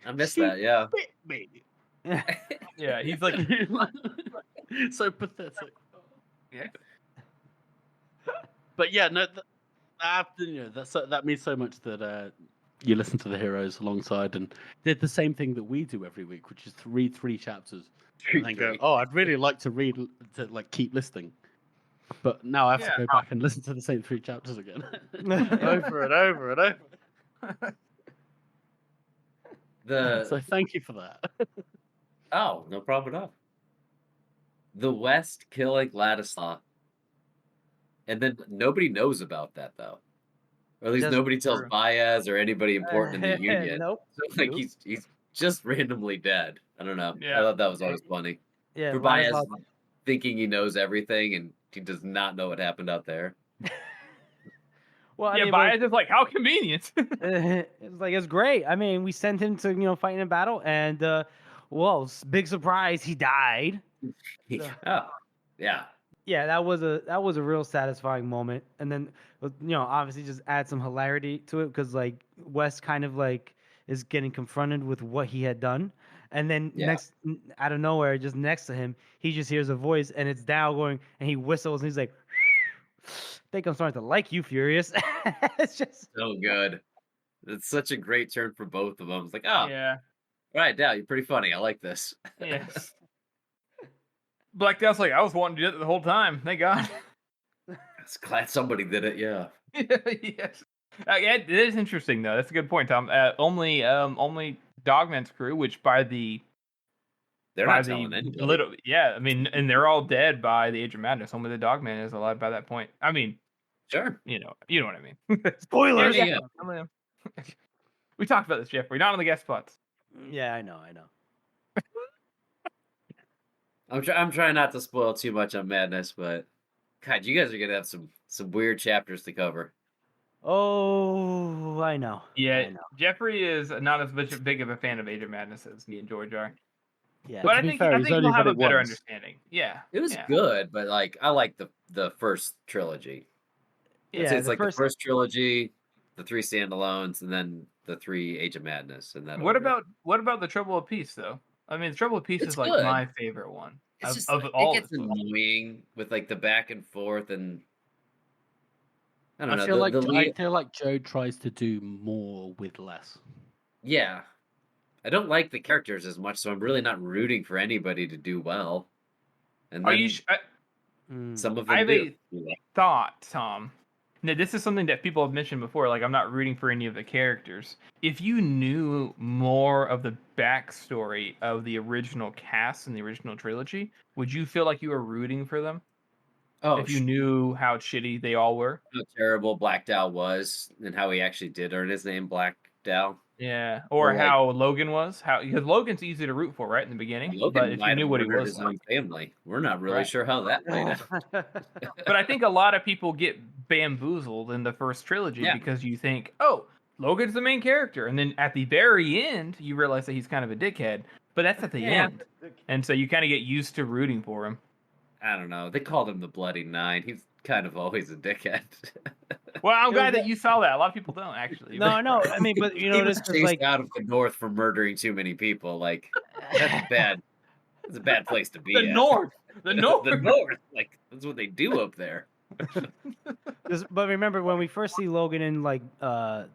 S2: I missed that, yeah.
S4: Bit me.
S3: Yeah, he's like,
S4: So pathetic.
S3: yeah.
S4: But yeah, no, that means so much that you listen to the heroes alongside and did the same thing that we do every week, which is to read 3 chapters and then go, oh, I'd really like to read to like keep listening, but now I have to go back and listen to the same 3 chapters again, over and over and over. So thank you for that.
S2: Oh, no problem at all. The West killing Ladislaw. And then nobody knows about that, though. Or at least
S1: That's
S2: nobody tells
S1: true.
S2: Baez or anybody important in the Union.
S1: Nope.
S2: So, like, he's just randomly dead. I don't know.
S3: Yeah.
S2: I thought that was always funny.
S1: Yeah.
S2: For Baez
S1: Ladislaw-
S2: thinking he knows everything, and he does not know what happened out there.
S1: Well, I
S3: Yeah,
S1: mean,
S3: Baez is like, how convenient.
S1: it's like it's great. I mean, we sent him to fight in a battle, and big surprise, he died.
S2: Oh, yeah.
S1: Yeah, that was a real satisfying moment. And then obviously just add some hilarity to it because like Wes kind of like is getting confronted with what he had done, and then next out of nowhere, just next to him, he just hears a voice, and it's Dow going, and he whistles, and he's like, I think I'm starting to like you, Furious. It's just
S2: So good. It's such a great turn for both of them. It's like, oh,
S3: Yeah.
S2: all right, Dow, you're pretty funny. I like this.
S3: Black Death's like, I was wanting to do it the whole time. Thank God.
S2: It's glad somebody did it. Yeah.
S3: Yes. Yeah, it is interesting though. That's a good point, Tom. Only Dogman's crew, which
S2: They're not telling anybody.
S3: I mean, and they're all dead by the Age of Madness. Only the Dogman is alive by that point. I mean,
S2: Sure.
S3: you know what I mean.
S1: Spoilers.
S2: Yeah.
S3: We talked about this, Jeffrey. Not on the guest spots.
S1: Yeah, I know.
S2: I'm trying not to spoil too much on Madness, but God, you guys are gonna have some weird chapters to cover.
S1: Oh, I know.
S3: Yeah,
S1: I know.
S3: Jeffrey is not as big of a fan of Age of Madness as me and George are.
S1: Yeah,
S3: But
S4: to
S3: I
S4: be
S3: think
S4: fair,
S3: I
S4: he's
S3: think
S4: only
S3: we'll have
S4: read
S3: a
S4: it
S3: better
S4: once.
S3: understanding. Yeah,
S2: It was
S3: yeah.
S2: good, but like I like the first trilogy.
S1: Yeah,
S2: It's like the first trilogy, the 3 standalones, and then the 3 Age of Madness, and that.
S3: What about the Trouble of Peace though? I mean, the Trouble of Peace
S2: It's
S3: is like
S2: good.
S3: my favorite one
S2: It's just
S3: of
S2: like,
S3: all.
S2: it gets annoying with like the back and forth, and I don't know.
S4: I feel like Joe tries to do more with less.
S2: Yeah, I don't like the characters as much, so I'm really not rooting for anybody to do well. And
S3: Are
S2: then
S3: you?
S2: some of
S3: I
S2: them
S3: have
S2: do.
S3: a thought, Tom. Now, this is something that people have mentioned before. Like, I'm not rooting for any of the characters. If you knew more of the backstory of the original cast in the original trilogy, would you feel like you were rooting for them?
S2: Oh,
S3: If you knew how shitty they all were?
S2: how terrible Black Dow was, and how he actually did earn his name, Black Dow.
S3: Yeah, or
S2: Or,
S3: how Logan was. Because Logan's easy to root for, right, in the beginning.
S2: Logan
S3: but if you
S2: might
S3: knew
S2: have
S3: what he
S2: murdered
S3: was
S2: his
S3: like.
S2: own family. We're not really
S3: Right.
S2: sure how that played out.
S3: But I think a lot of people get bamboozled in the first trilogy because you think, oh, Logan's the main character. And then at the very end, you realize that he's kind of a dickhead. But that's at the end. And so you kind of get used to rooting for him.
S2: I don't know. They called him the Bloody Nine. He's kind of always a dickhead.
S3: Well, I'm glad that you saw that. A lot of people don't, actually.
S1: No, I mean, but you know,
S2: he was
S1: this is
S2: chased
S1: like
S2: out of the North for murdering too many people. Like, that's bad. It's a bad place to be
S3: The
S2: at.
S3: North. The North.
S2: The North. Like, that's what they do up there.
S1: But remember when we first see Logan in like the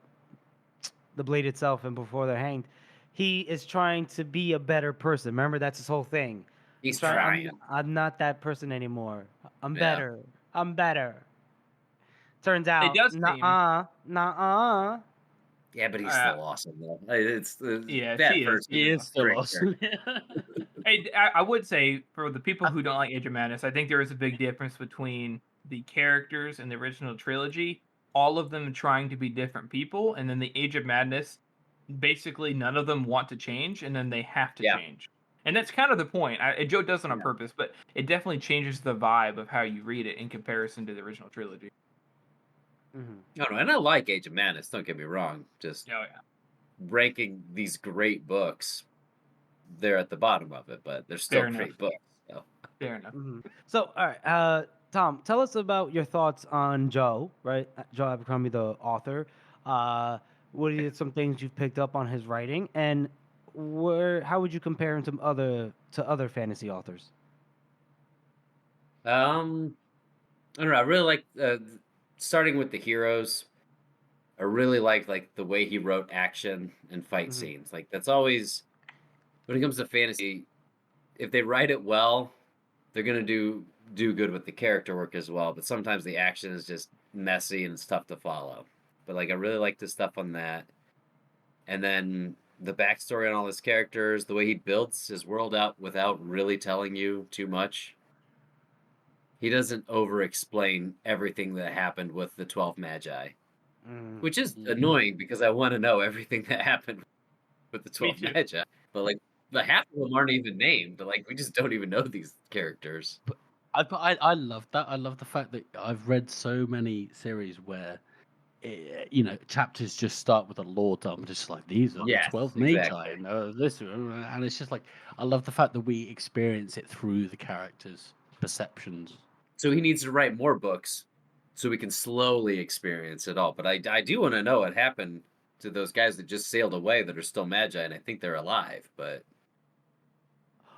S1: blade itself and before they're hanged, he is trying to be a better person. Remember, that's his whole thing.
S2: He's trying.
S1: I'm not that person anymore. I'm better. I'm better. Turns out,
S3: It does seem.
S1: nuh-uh.
S2: Yeah, but he's still awesome though. It's
S3: Yeah,
S2: that
S3: he is.
S2: person
S4: He is still
S2: great
S4: awesome.
S3: Hey, I would say for the people who don't like Age of Madness, I think there is a big difference between the characters in the original trilogy, all of them trying to be different people, and then the Age of Madness, basically none of them want to change, and then they have to change. And that's kind of the point. Joe does it on purpose, but it definitely changes the vibe of how you read it in comparison to the original trilogy.
S2: No, and I like Age of Madness. Don't get me wrong. Just ranking these great books, they're at the bottom of it, but they're still great books. So.
S3: Fair enough.
S1: So, all right, Tom, tell us about your thoughts on Joe, right? Joe Abercrombie, the author. What are some things you've picked up on his writing, and how would you compare him to other fantasy authors?
S2: I don't know. I really like starting with the heroes. I really like the way he wrote action and fight scenes. Like that's always when it comes to fantasy. If they write it well, they're gonna do good with the character work as well. But sometimes the action is just messy and it's tough to follow. But like I really like the stuff on that, and then the backstory on all his characters, the way he builds his world out without really telling you too much. He doesn't over-explain everything that happened with the 12 Magi, which is annoying because I want to know everything that happened with the 12 Magi. But like, the half of them aren't even named. Like, we just don't even know these characters.
S4: I love that. I love the fact that I've read so many series where, chapters just start with a lore dump, just like these are the 12 Magi, and this, and it's just like I love the fact that we experience it through the characters' perceptions.
S2: So he needs to write more books so we can slowly experience it all. But I do want to know what happened to those guys that just sailed away that are still Magi, and I think they're alive. But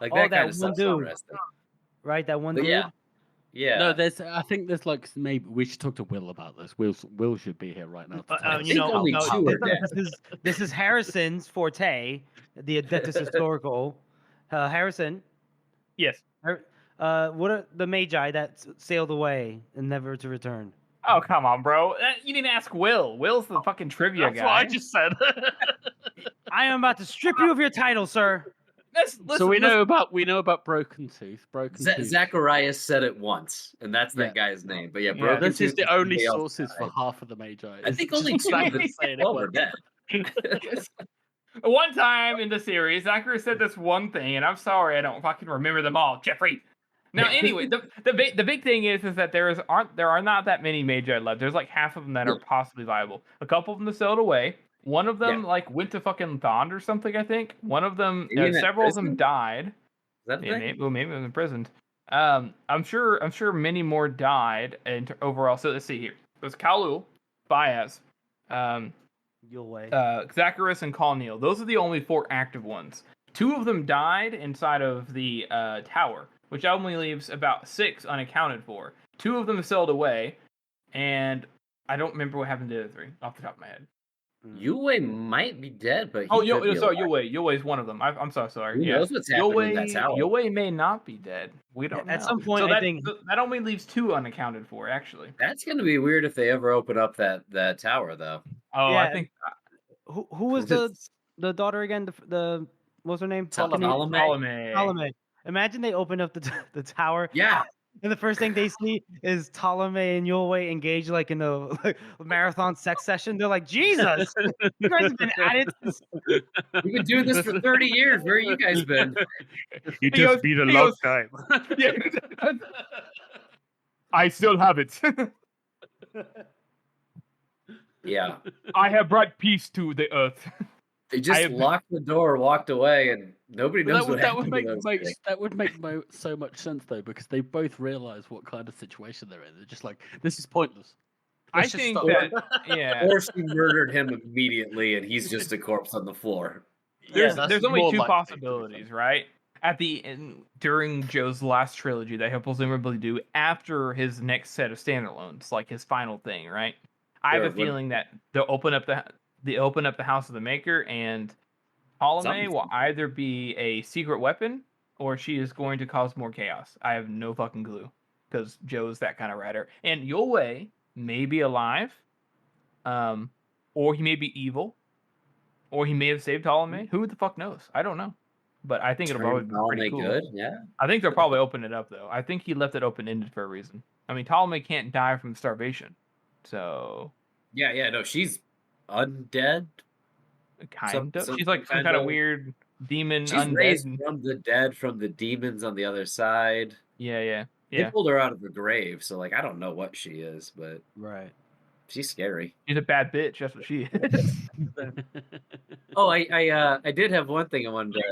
S2: like that kind of stuff's interesting.
S1: Right, that one dude?
S2: Yeah.
S4: No, I think there's like maybe we should talk to Will about this. Will should be here right now.
S1: This is Harrison's forte, the Adeptus Historical. Harrison.
S3: Yes.
S1: What are the Magi that sailed away and never to return?
S3: Oh, come on, bro. You didn't ask Will. Will's the fucking trivia
S4: That's
S3: guy.
S4: what I just said.
S1: I am about to strip you of your title, sir.
S4: So we know about Broken Tooth. Tooth.
S2: Zacharias said it once, and that's that
S4: Yeah.
S2: guy's name. But yeah,
S3: Yeah,
S2: Broken
S4: This is
S2: Tooth
S4: the only
S2: somebody else
S4: sources for
S2: died.
S4: half of the Magi.
S2: I think only two of them
S4: saying it
S2: were
S4: once.
S2: dead.
S3: One time in the series, Zachary said this one thing, and I'm sorry I don't fucking remember them all, Jeffrey. Now, anyway, the big thing is that there are not that many Magi left. There's like half of them that are possibly viable. A couple of them sailed away. One of them like went to fucking Thond or something. I think one of them, several of them died.
S2: Is that the thing?
S3: Maybe was imprisoned. I'm sure many more died overall. So let's see here. There's Kalu, Baez,
S1: Yulwei.
S3: Zacharias, and Colneal. Those are the only 4 active ones. 2 of them died inside of the tower, which only leaves about 6 unaccounted for. 2 of them sailed away, and I don't remember what happened to the other 3 off the top of my head.
S2: Yue might be dead, but
S3: Yue is one of them. I'm so sorry.
S2: Who knows what's happening in that tower?
S3: Yue may not be dead. We don't know.
S1: At some point,
S3: so
S1: I think
S3: that only leaves 2 unaccounted for, actually.
S2: That's going to be weird if they ever open up that tower, though.
S3: Oh,
S1: Yeah.
S3: I think
S1: who was the daughter again? The what's her name?
S3: Ptolemy.
S1: Imagine they open up the tower.
S2: Yeah.
S1: And the first thing they see is Ptolemy and Yulwei engaged like in a marathon sex session. They're like, Jesus, you guys have been at it since.
S2: We've been doing this for 30 years. Where you guys been?
S4: You just beat a long time.
S3: Yeah. I still have it.
S2: Yeah.
S3: I have brought peace to the earth.
S2: They just locked the door, walked away, and nobody knows what happened.
S4: That would make so much sense though, because they both realize what kind of situation they're in. They're just like, this is pointless.
S3: I think that, yeah.
S2: Or she murdered him immediately, and he's just a corpse on the floor.
S3: There's only 2 possibilities, right? At the end, during Joe's last trilogy that he'll presumably do after his next set of standalones, like his final thing, right? I have a feeling that they'll open up the House of the Maker, and Ptolemy will either be a secret weapon or she is going to cause more chaos. I have no fucking clue, because Joe's that kind of writer. And Yulwei may be alive, or he may be evil, or he may have saved Ptolemy. Who the fuck knows? I don't know. But I think it'll probably be pretty cool.
S2: Good, yeah.
S3: I think they'll probably open it up, though. I think he left it open-ended for a reason. I mean, Ptolemy can't die from starvation. So...
S2: Yeah, no, she's undead.
S3: Kind of. She's like some kind of weird demon.
S2: She's
S3: undead.
S2: raised from the dead, from the demons on the other side.
S3: Yeah.
S2: They pulled her out of the grave, so like I don't know what she is, but
S1: right,
S2: she's scary.
S3: She's a bad bitch. That's what she is.
S2: Oh, I did have one thing I wanted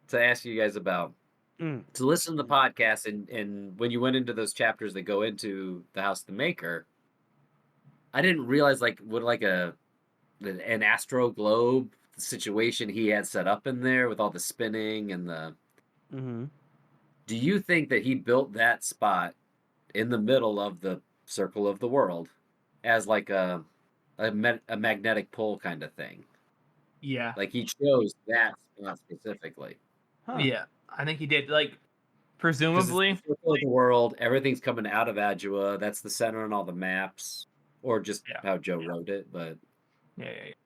S2: to ask you guys about. To listen to the podcast, and when you went into those chapters that go into the House of the Maker, I didn't realize an astro globe situation he had set up in there with all the spinning and the.
S1: Mm-hmm.
S2: Do you think that he built that spot in the middle of the circle of the world as like a magnetic pole kind of thing?
S3: Yeah.
S2: Like he chose that spot specifically.
S1: Huh.
S3: Yeah, I think he did. Like, presumably,
S2: the circle of the world, everything's coming out of Adua. That's the center on all the maps, or just how Joe wrote it. But
S3: yeah.
S4: It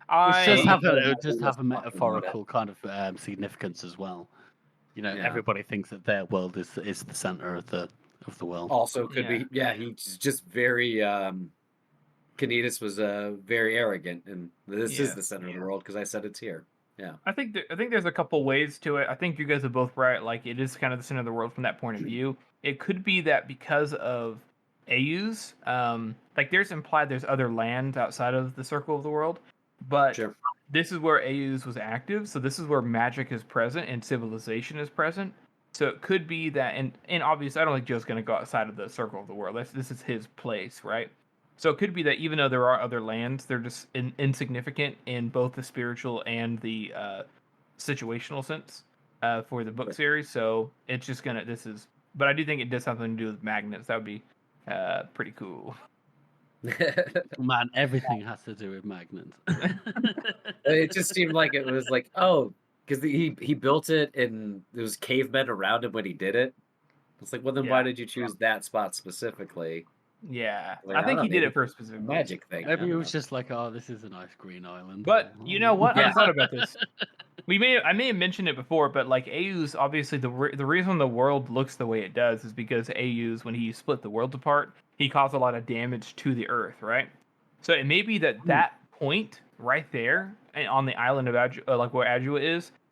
S4: would just have a metaphorical kind of significance as well. You know, everybody thinks that their world is the center of the world.
S2: Also, could be. Yeah, he's just very. Canitas was very arrogant, and this is the center of the world because I said it's here. Yeah,
S3: I think there's a couple ways to it. I think you guys are both right. Like, it is kind of the center of the world from that point of view. It could be that because of EUZ, like there's other lands outside of the circle of the world, but this is where EUZ was active. So this is where magic is present and civilization is present. So it could be that, and obviously I don't think Joe's going to go outside of the circle of the world. This is his place, right? So it could be that even though there are other lands, they're just insignificant in both the spiritual and the situational sense for the book series. So it's just but I do think it does something to do with magnets. That would be pretty cool.
S4: Man, everything has to do with magnets.
S2: It just seemed like it was like, oh, because he built it and there was cavemen around him when he did it. It's like, well, then why
S3: Yeah.
S2: did you choose that spot specifically?
S3: Yeah,
S2: Like,
S3: I think he did
S2: maybe
S3: it for a
S2: it's
S3: specific
S2: a
S3: reason.
S2: magic thing. I
S4: Maybe
S2: don't
S4: it was
S2: know.
S4: just like, oh, this is a nice green island.
S3: But you know what?
S2: Yeah.
S3: I thought about this. I may have mentioned it before, but like EUZ, obviously the reason the world looks the way it does is because EUZ, when he split the world apart, he caused a lot of damage to the Earth, right? So it may be that point right there on the island of like where Adua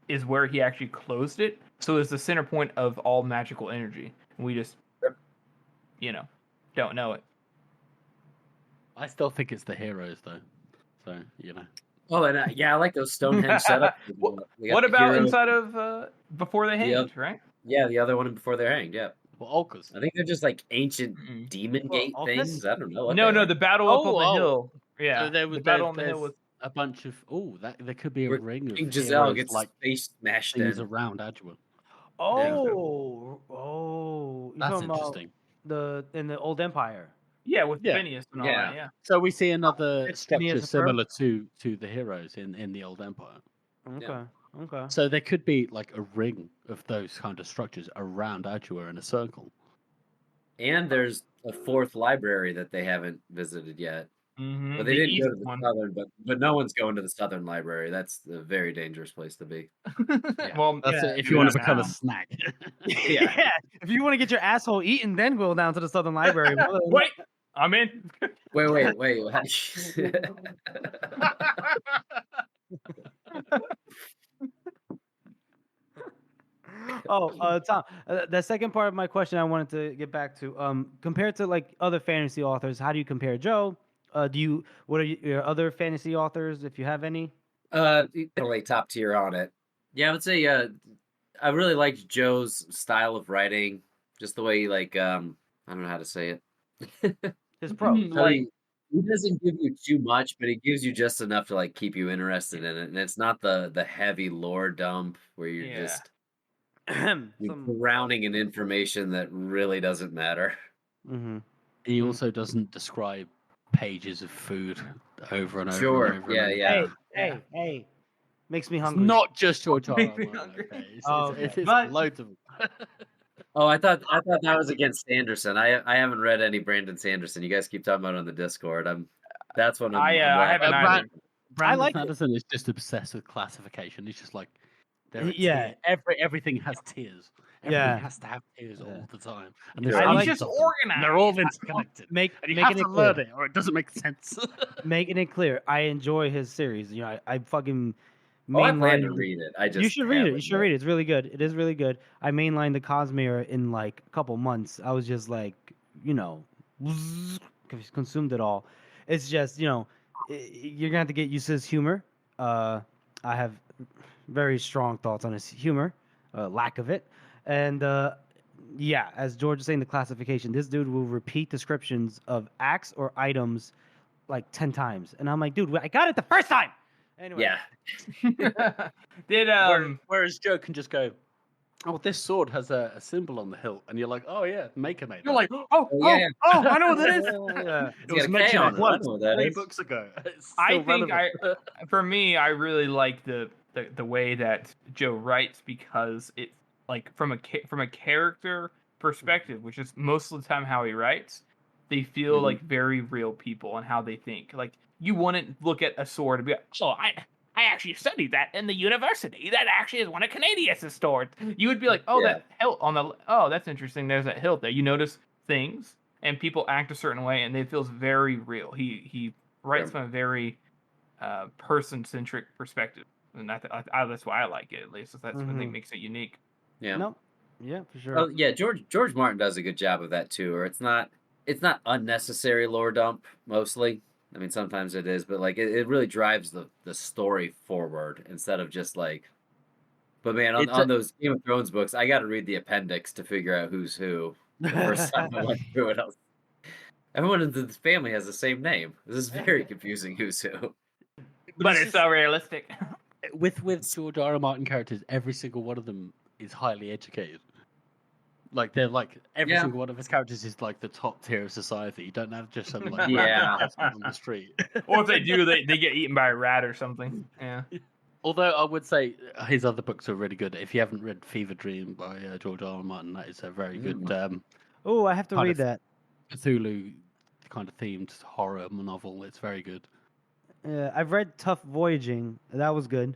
S3: is where he actually closed it. So it's the center point of all magical energy. And we just, don't know it.
S4: I still think it's the heroes though. So
S2: Oh, and I like those Stonehenge setups. They got
S3: What
S2: the
S3: about
S2: hero-
S3: inside of before they hanged, right?
S2: Yeah, the other one before they're hanged. Yeah,
S4: well, Olcus.
S2: I think they're just like ancient demon
S1: Well,
S2: gate
S1: Ulcus?
S2: things. I don't know. what
S3: No,
S2: they
S3: no,
S2: are.
S3: the battle up on the hill. Yeah,
S4: So there
S3: the battle on the hill
S4: there's
S3: was.
S4: a bunch of there could be a
S2: Where
S4: ring of
S2: King Giselle
S4: heroes
S2: gets
S4: like
S2: face smashed
S4: things
S2: in.
S4: around Adua.
S1: Oh, you're
S4: That's
S1: talking about
S4: interesting.
S1: in the old empire.
S3: Yeah, with
S4: Yeah.
S3: Phineas and all
S2: Yeah.
S3: that. Yeah.
S4: So we see another
S1: It's
S4: structure
S1: Phineas and
S4: similar to the heroes in the old empire.
S1: Okay, okay.
S4: So there could be like a ring of those kind of structures around Adua in a circle.
S2: And there's a fourth library that they haven't visited yet.
S3: Mm-hmm.
S2: But they didn't go to the southern, but no one's going to the southern library. That's a very dangerous place to be.
S3: Well,
S4: That's
S3: yeah,
S4: it, if
S3: do
S4: you want
S3: that
S4: to become
S3: now.
S4: a snack.
S1: Yeah. If you want to get your asshole eaten, then go down to the Southern Library.
S3: Wait, I'm in.
S2: Wait.
S1: Tom, the second part of my question I wanted to get back to. Compared to like other fantasy authors, how do you compare Joe? What are your other fantasy authors, if you have any?
S2: Definitely top tier on it. Yeah, I would say I really liked Joe's style of writing, just the way he I don't know how to say it.
S1: His prose.
S2: He doesn't give you too much, but he gives you just enough to like keep you interested in it, and it's not the heavy lore dump where you're just drowning in information that really doesn't matter.
S1: Mm-hmm.
S4: He also doesn't describe pages of food over and over.
S2: Sure.
S4: And over and
S2: Yeah.
S4: over.
S1: Hey. Makes me
S4: It's
S1: hungry.
S4: not just George R. R.
S3: Makes me
S4: Martin,
S3: hungry.
S4: okay? It's
S1: But-
S4: loads of them.
S2: Oh, I thought that was against Sanderson. I haven't read any Brandon Sanderson. You guys keep talking about it on the Discord. That's what
S3: I haven't either.
S4: Brandon
S1: like it.
S4: Sanderson is just obsessed with classification. He's just like,
S1: Yeah.
S4: everything has tiers. Everything has to have tiers all the time. And there's
S1: I
S3: He's
S1: like
S3: just
S4: hundreds of them,
S3: organized.
S4: and they're all interconnected. And you
S1: Making
S4: have
S1: it
S4: to
S1: clear.
S4: learn it, or it doesn't make sense.
S1: Making it clear. I enjoy his series. I fucking
S2: I plan to
S1: mainline.
S2: read it. I just
S1: You should read it. You
S2: haven't
S1: should
S2: yet.
S1: read it. It's really good. It is really good. I mainlined the Cosmere in like a couple months. I was just like, consumed it all. It's just, you're gonna have to get used to his humor. I have very strong thoughts on his humor, lack of it, and as George is saying, the classification. This dude will repeat descriptions of acts or items like 10 times, and I'm like, dude, I got it the first time. Anyway.
S2: Yeah.
S3: Did
S4: Whereas Joe can just go, oh, this sword has a symbol on the hilt, and you're like, oh yeah, Maker made
S3: you're
S4: that.
S3: like, I know what that is.
S1: Yeah.
S4: It was
S2: got a K
S4: mentioned
S2: on it. I
S4: once
S2: know what that
S4: 3
S2: is.
S4: books ago. It's
S3: I
S4: still
S3: think
S4: relevant.
S3: for me, I really like the way that Joe writes because it's like from a character perspective, which is most of the time how he writes. They feel like very real people and how they think. Like you wouldn't look at a sword and be like, oh, I actually studied that in the university. That actually is one of Canadius' swords. You would be like, oh, that hilt on the that's interesting. There's that hilt there. You notice things and people act a certain way and it feels very real. He writes from a very person-centric perspective. And that's why I like it, at least. That's what I think makes it unique.
S2: Yeah.
S1: No. Yeah, for sure.
S2: Oh yeah, George Martin does a good job of that too. Or it's not unnecessary lore dump mostly. I mean, sometimes it is, but like it really drives the story forward instead of just like. But man, on those Game of Thrones books, I got to read the appendix to figure out who's who. The first time I went through it, everyone in the family has the same name. This is very confusing. Who's who?
S3: But it's so realistic.
S4: With George R. R. Martin characters, every single one of them is highly educated. Like they're like every single one of his characters is like the top tier of society. You don't have just some like random peasant on the street.
S3: Or if they do, they get eaten by a rat or something. Yeah.
S4: Although I would say his other books are really good. If you haven't read Fever Dream by George R. R. Martin, that is a very good
S1: Oh, I have to
S4: kind
S1: read
S4: of
S1: that.
S4: Cthulhu kind of themed horror novel. It's very good.
S1: I've read Tough Voyaging. That was good.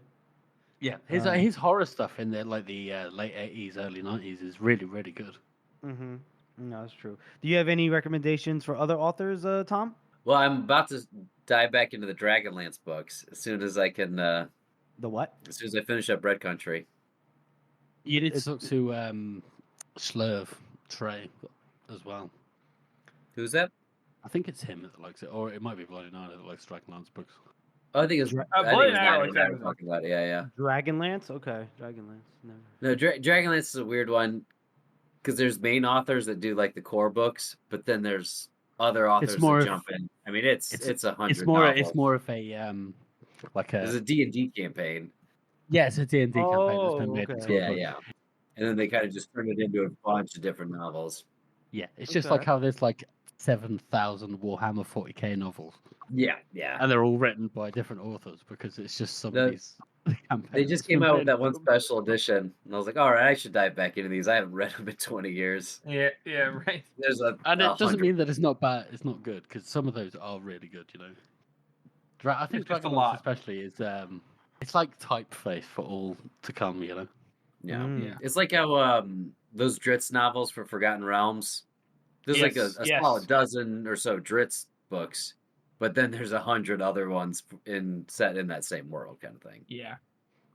S4: Yeah, his horror stuff in the late 80s, early 90s is really, really good.
S1: Mm-hmm. No, that's true. Do you have any recommendations for other authors, Tom?
S2: Well, I'm about to dive back into the Dragonlance books as soon as I can.
S1: The what?
S2: As soon as I finish up Red Country.
S4: You need to talk to Slurv Trey as well.
S2: Who's that?
S4: I think it's him that likes it, or it might be Bloody Nine that likes Dragonlance books.
S2: Oh, I think it's. I think
S3: Bloody
S2: it's
S3: Nine
S2: Nine
S3: likes
S2: talking about it. Yeah.
S1: Dragonlance? Okay, Dragonlance. Never.
S2: No, Dragonlance is a weird one because there's main authors that do like the core books, but then there's other authors that jump in. I mean, it's 100.
S4: It's more of a like a.
S2: There's a D&D campaign.
S4: Yeah, it's a D&D campaign that's been made
S1: okay.
S4: into a book.
S2: Yeah. And then they kind of just turn it into a bunch of different novels.
S4: Yeah, it's just like how there's like 7,000 Warhammer 40k novels.
S2: Yeah.
S4: And they're all written by different authors because it's just somebody's campaign.
S2: They just came out with that one special edition, and I was like, all right, I should dive back into these. I haven't read them in 20 years.
S3: Yeah, right.
S4: And it doesn't mean that it's not bad. It's not good because some of those are really good. You know, I think Dragonlance especially is it's like typeface for all to come. You know.
S2: Yeah. It's like how those Dritz novels for Forgotten Realms. There's like a solid dozen or so Dritz books, but then there's 100 other ones set in that same world, kind of thing.
S3: Yeah.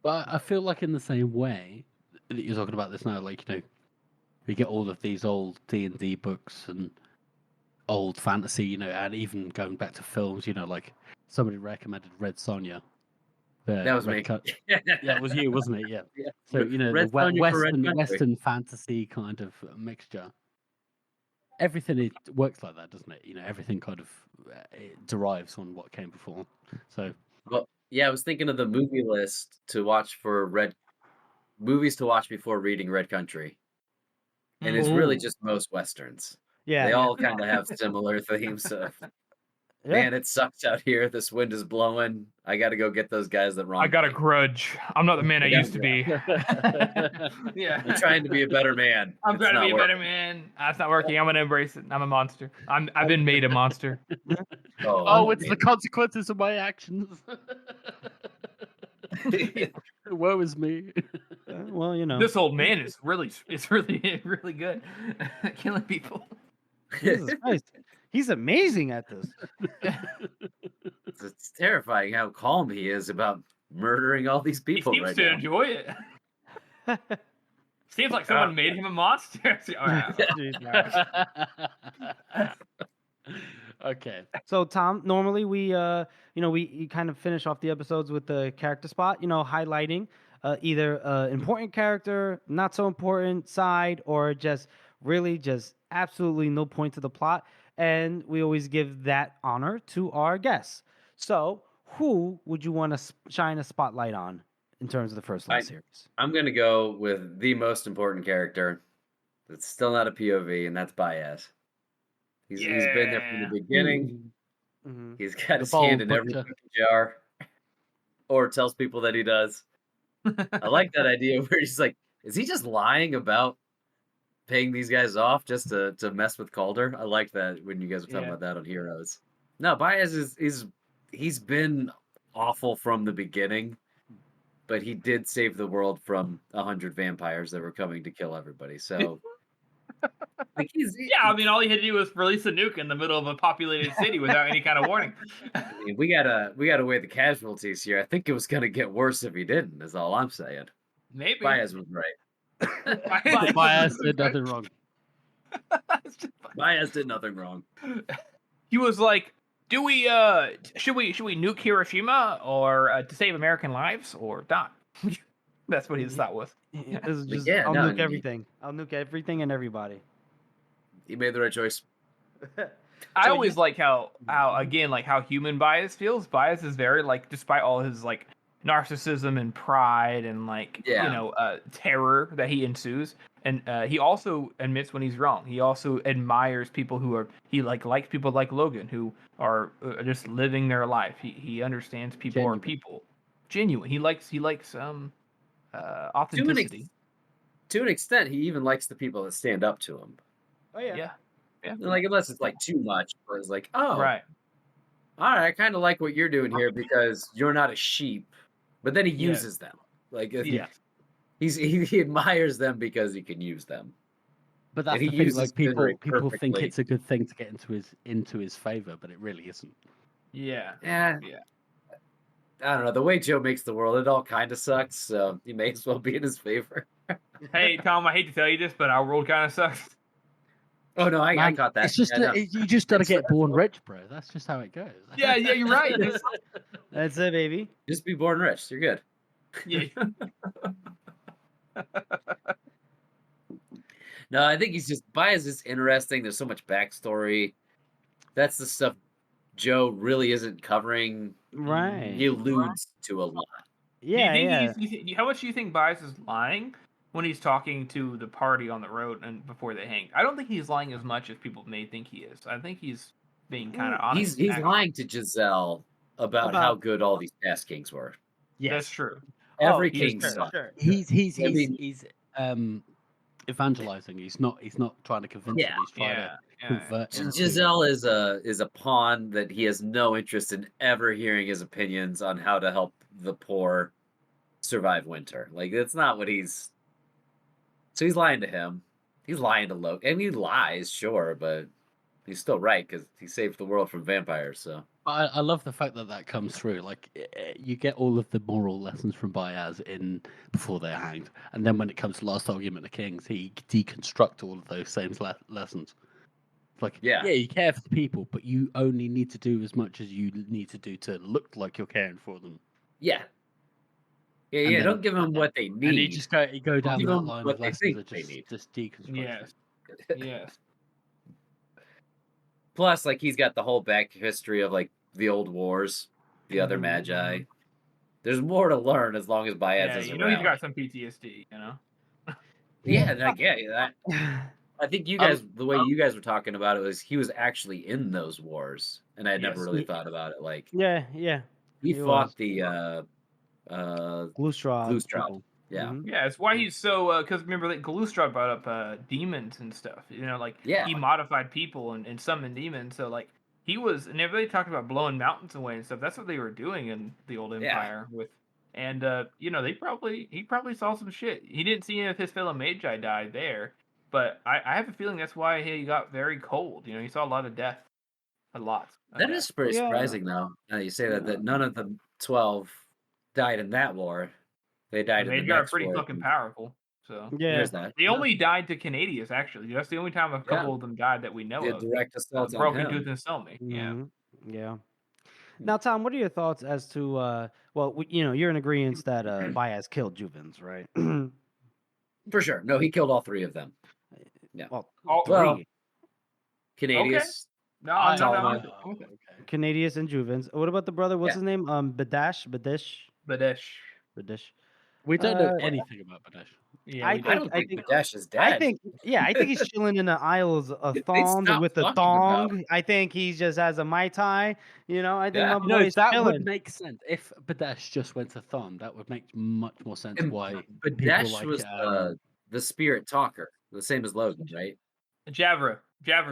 S4: But I feel like in the same way that you're talking about this now, like, you know, we get all of these old D&D books and old fantasy, you know, and even going back to films, you know, like somebody recommended Red Sonja.
S2: That was me.
S4: Yeah, it was you, wasn't it? Yeah. So, you know,
S2: Red
S4: the Western fantasy kind of mixture. Everything works like that, doesn't it? You know, everything kind of it derives on what came before. So,
S2: well, yeah, I was thinking of the movie list to watch for movies to watch before reading Red Country, and it's really just most westerns.
S1: Yeah,
S2: they all kind of have similar themes. Man, it sucks out here. This wind is blowing. I got to go get those guys that wrong.
S3: I got a grudge. I'm not the man I used to be.
S2: Yeah. I'm trying to be a better man.
S3: I'm trying to be a better man. That's not working. I'm going to embrace it. I'm a monster. I've been made a monster.
S4: It's the consequences of my actions. Woe is me.
S1: Well, you know.
S3: This old man is really good at killing people.
S1: Jesus Christ. He's amazing at this.
S2: It's terrifying how calm he is about murdering all these people.
S3: He seems to enjoy it. Seems like someone made him a monster.
S4: Okay.
S1: So Tom, normally we kind of finish off the episodes with the character spot, you know, highlighting either important character, not so important side, or just absolutely no point to the plot. And we always give that honor to our guests. So, who would you want to shine a spotlight on in terms of the first series?
S2: I'm going to go with the most important character that's still not a POV, and that's Baez. He's been there from the beginning. Mm-hmm. He's got his hand in every jar, or tells people that he does. I like that idea where he's like, is he just lying about paying these guys off just to mess with Calder? I like that when you guys were talking about that on Heroes. No, Baez he's been awful from the beginning, but he did save the world from 100 vampires that were coming to kill everybody. So,
S3: like I mean, all he had to do was release a nuke in the middle of a populated city without any kind of warning.
S2: I mean, we gotta weigh the casualties here. I think it was gonna get worse if he didn't. Is all I'm saying.
S3: Maybe
S2: Baez was right.
S4: Baez did nothing wrong.
S2: Baez did nothing wrong.
S3: He was like, should we nuke Hiroshima or to save American lives or not? That's what his thought was.
S1: I'll nuke everything. I'll nuke everything and everybody.
S2: He made the right choice.
S3: I always like how human Baez feels. Baez is very like, despite all his like narcissism and pride and terror that he ensues, and he also admits when he's wrong. He also admires people likes people like Logan who are just living their life. He understands people are people. genuine. He likes authenticity.
S2: To an extent, he even likes the people that stand up to him.
S1: Oh yeah.
S3: Yeah.
S2: Like, unless it's like too much, but it's like, oh,
S3: Right.
S2: all right, I kind of like what you're doing here because you're not a sheep. But then he uses them. Like,
S3: Yeah.
S2: he admires them because he can use them.
S4: But that's
S2: he
S4: the thing.
S2: uses
S4: Like people
S2: Henry
S4: think
S2: perfectly.
S4: it's a good thing to get into his favor, but it really isn't.
S3: Yeah.
S2: Yeah. I don't know. The way Joe makes the world, it all kind of sucks. So he may as well be in his favor.
S3: Hey, Tom, I hate to tell you this, but our world kind of sucks.
S2: Oh no, I
S4: Man,
S2: got that.
S4: It's just
S2: Yeah, no.
S4: you just got to get born rich, bro. That's just how it goes.
S3: Yeah, you're right.
S1: That's it, baby.
S2: Just be born rich. You're good.
S3: Yeah.
S2: No, I think he's just Baez is interesting. There's so much backstory. That's the stuff Joe really isn't covering.
S1: Right.
S2: He alludes to a lot.
S1: Yeah,
S3: How much do you think Bias is lying when he's talking to the party on the road and before they hang? I don't think he's lying as much as people may think he is. I think he's being kind of honest.
S2: He's lying to Giselle about how good all these past kings were.
S4: Yes,
S3: that's true.
S2: Every king
S1: sure,
S2: sucked.
S1: sure.
S4: He's evangelizing. He's not trying to convince him. He's trying to convert him.
S2: Giselle is a pawn that he has no interest in ever hearing his opinions on how to help the poor survive winter. Like, that's not what he's. So he's lying to him. He's lying to Loki. I mean, he lies, sure, but he's still right because he saved the world from vampires. So
S4: I love the fact that comes through. Like, you get all of the moral lessons from Baez in before they're hanged, and then when it comes to Last Argument of Kings, he deconstructs all of those same lessons. Like, yeah, you care for the people, but you only need to do as much as you need to do to look like you're caring for them.
S2: Yeah. Don't give them what they need.
S4: And you just go down
S2: Give
S4: that
S2: them
S4: line
S2: what
S4: of
S2: they
S4: lessons
S2: think
S4: that
S2: they need.
S4: just deconstruct.
S3: Yes. Yes.
S2: Plus, like, he's got the whole back history of like the old wars, the other Magi. There's more to learn as long as Baez is around.
S3: He's got some PTSD, you know.
S2: I think you guys, the way you guys were talking about it was he was actually in those wars, and I had never really thought about it. Like, he fought the Glustrad. Yeah,
S3: it's why he's so. Because remember that Glustrad brought up demons and stuff. You know, like he modified people and summoned demons. So like he was, and everybody talked about blowing mountains away and stuff. That's what they were doing in the old Empire with. And he probably saw some shit. He didn't see if his fellow Magi died there, but I have a feeling that's why he got very cold. You know, he saw a lot of death, a lot.
S2: That is pretty surprising, though. Now you say that none of the 12 died in that war. They died in the next war.
S3: Magi are pretty fucking powerful. So
S2: there's that.
S3: They only died to Canadius, actually. That's the only time a couple of them died that we know of.
S2: Direct assault on
S3: Broken
S2: him.
S3: Tooth and Selmy.
S1: Yeah. Now, Tom, what are your thoughts as to you're in agreement that Baez killed Juvens, right?
S2: For sure. No, he killed all three of them. Yeah.
S1: Well,
S3: all
S1: three.
S2: Canadius.
S3: No.
S1: Canadius and Juvens. What about the brother? What's his name? Badish.
S4: We don't know anything about Badesh.
S3: Yeah,
S1: I
S2: don't think Badesh is dead.
S1: I think he's chilling in the Isles of Thong with the thong. I think he just has a Mai Tai. You know, I think my boy's
S4: that
S1: chilling.
S4: would make sense. If Badesh just went to Thong, that would make much more sense why
S2: Badesh was the spirit talker, the same as Logan, right?
S3: Javra,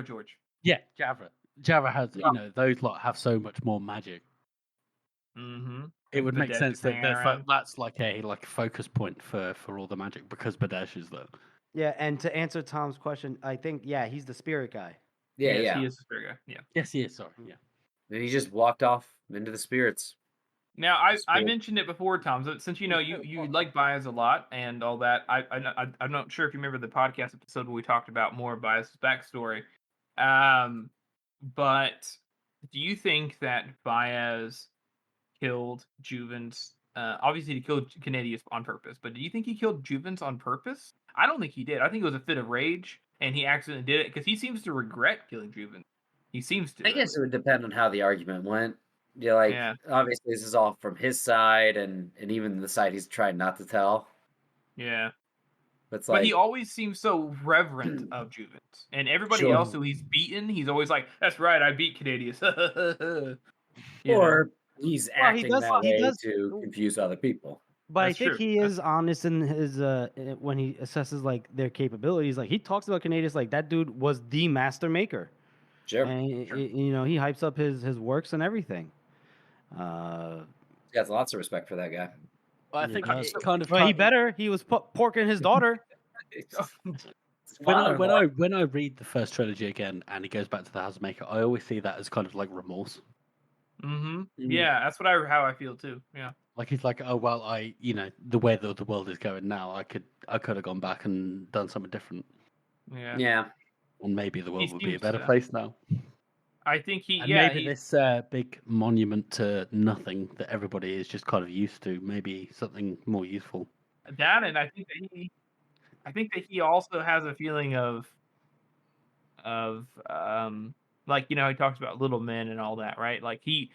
S3: George.
S4: Yeah, Javra has, those lot have so much more magic.
S3: Mm-hmm.
S4: It would make sense that that's like a focus point for all the magic because Badesh is there.
S1: Yeah, and to answer Tom's question, I think he's the spirit guy.
S2: Yeah,
S3: he is the spirit guy. Yeah.
S4: Yes, he is. Sorry. Yeah.
S2: Then he just walked off into the spirits.
S3: Now I mentioned it before, Tom. So since you like Baez a lot and all that, I'm not sure if you remember the podcast episode where we talked about more of Baez's backstory. But do you think that Baez killed Juvens? Obviously, he killed Canadius on purpose, but do you think he killed Juvens on purpose? I don't think he did. I think it was a fit of rage, and he accidentally did it because he seems to regret killing Juvens. He seems to.
S2: I guess it would depend on how the argument went. Obviously, this is all from his side, and even the side he's trying not to tell.
S3: Yeah.
S2: But
S3: he always seems so reverent of Juvens. And everybody else who he's beaten, he's always like, that's right, I beat Canadius.
S2: He's
S1: Well, he
S2: acting
S1: does-
S2: that
S1: he
S2: way
S1: does-
S2: to confuse other people.
S1: But I
S3: That's
S1: think
S3: true.
S1: he is honest in his when he assesses like their capabilities. Like he talks about Canadius like that dude was the master maker,
S2: Sure.
S1: and
S2: sure.
S1: you know he hypes up his works and everything.
S2: He has lots of respect for that guy.
S4: I
S1: He
S4: think
S1: does.
S4: it kind of.
S1: But he better. He was porking his daughter.
S4: When I read the first trilogy again and he goes back to the House Maker, I always see that as kind of like remorse.
S3: Mm-hmm. Yeah, that's how I feel too. Yeah.
S4: Like he's like, oh well, the way that the world is going now, I could have gone back and done something different,
S3: Yeah.
S2: Yeah.
S4: and maybe the world would be a
S3: seems
S4: better
S3: to-
S4: place now.
S3: I think
S4: And maybe this big monument to nothing that everybody is just kind of used to, maybe something more useful.
S3: that, and I think that he also has a feeling of like he talks about little men and all that, right? Like he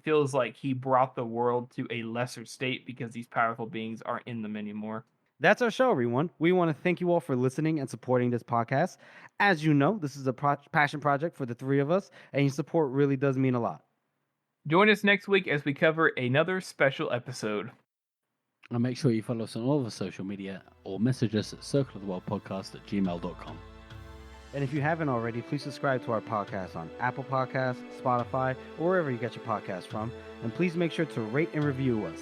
S3: feels like he brought the world to a lesser state because these powerful beings aren't in them anymore.
S1: That's our show, everyone. We want to thank you all for listening and supporting this podcast. As you know, this is a passion project for the three of us, and your support really does mean a lot.
S3: Join us next week as we cover another special episode.
S4: And make sure you follow us on all of the social media or message us at circleoftheworldpodcast@gmail.com.
S1: And if you haven't already, please subscribe to our podcast on Apple Podcasts, Spotify, or wherever you get your podcasts from. And please make sure to rate and review us.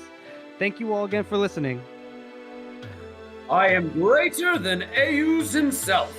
S1: Thank you all again for listening.
S2: I am greater than EUZ himself.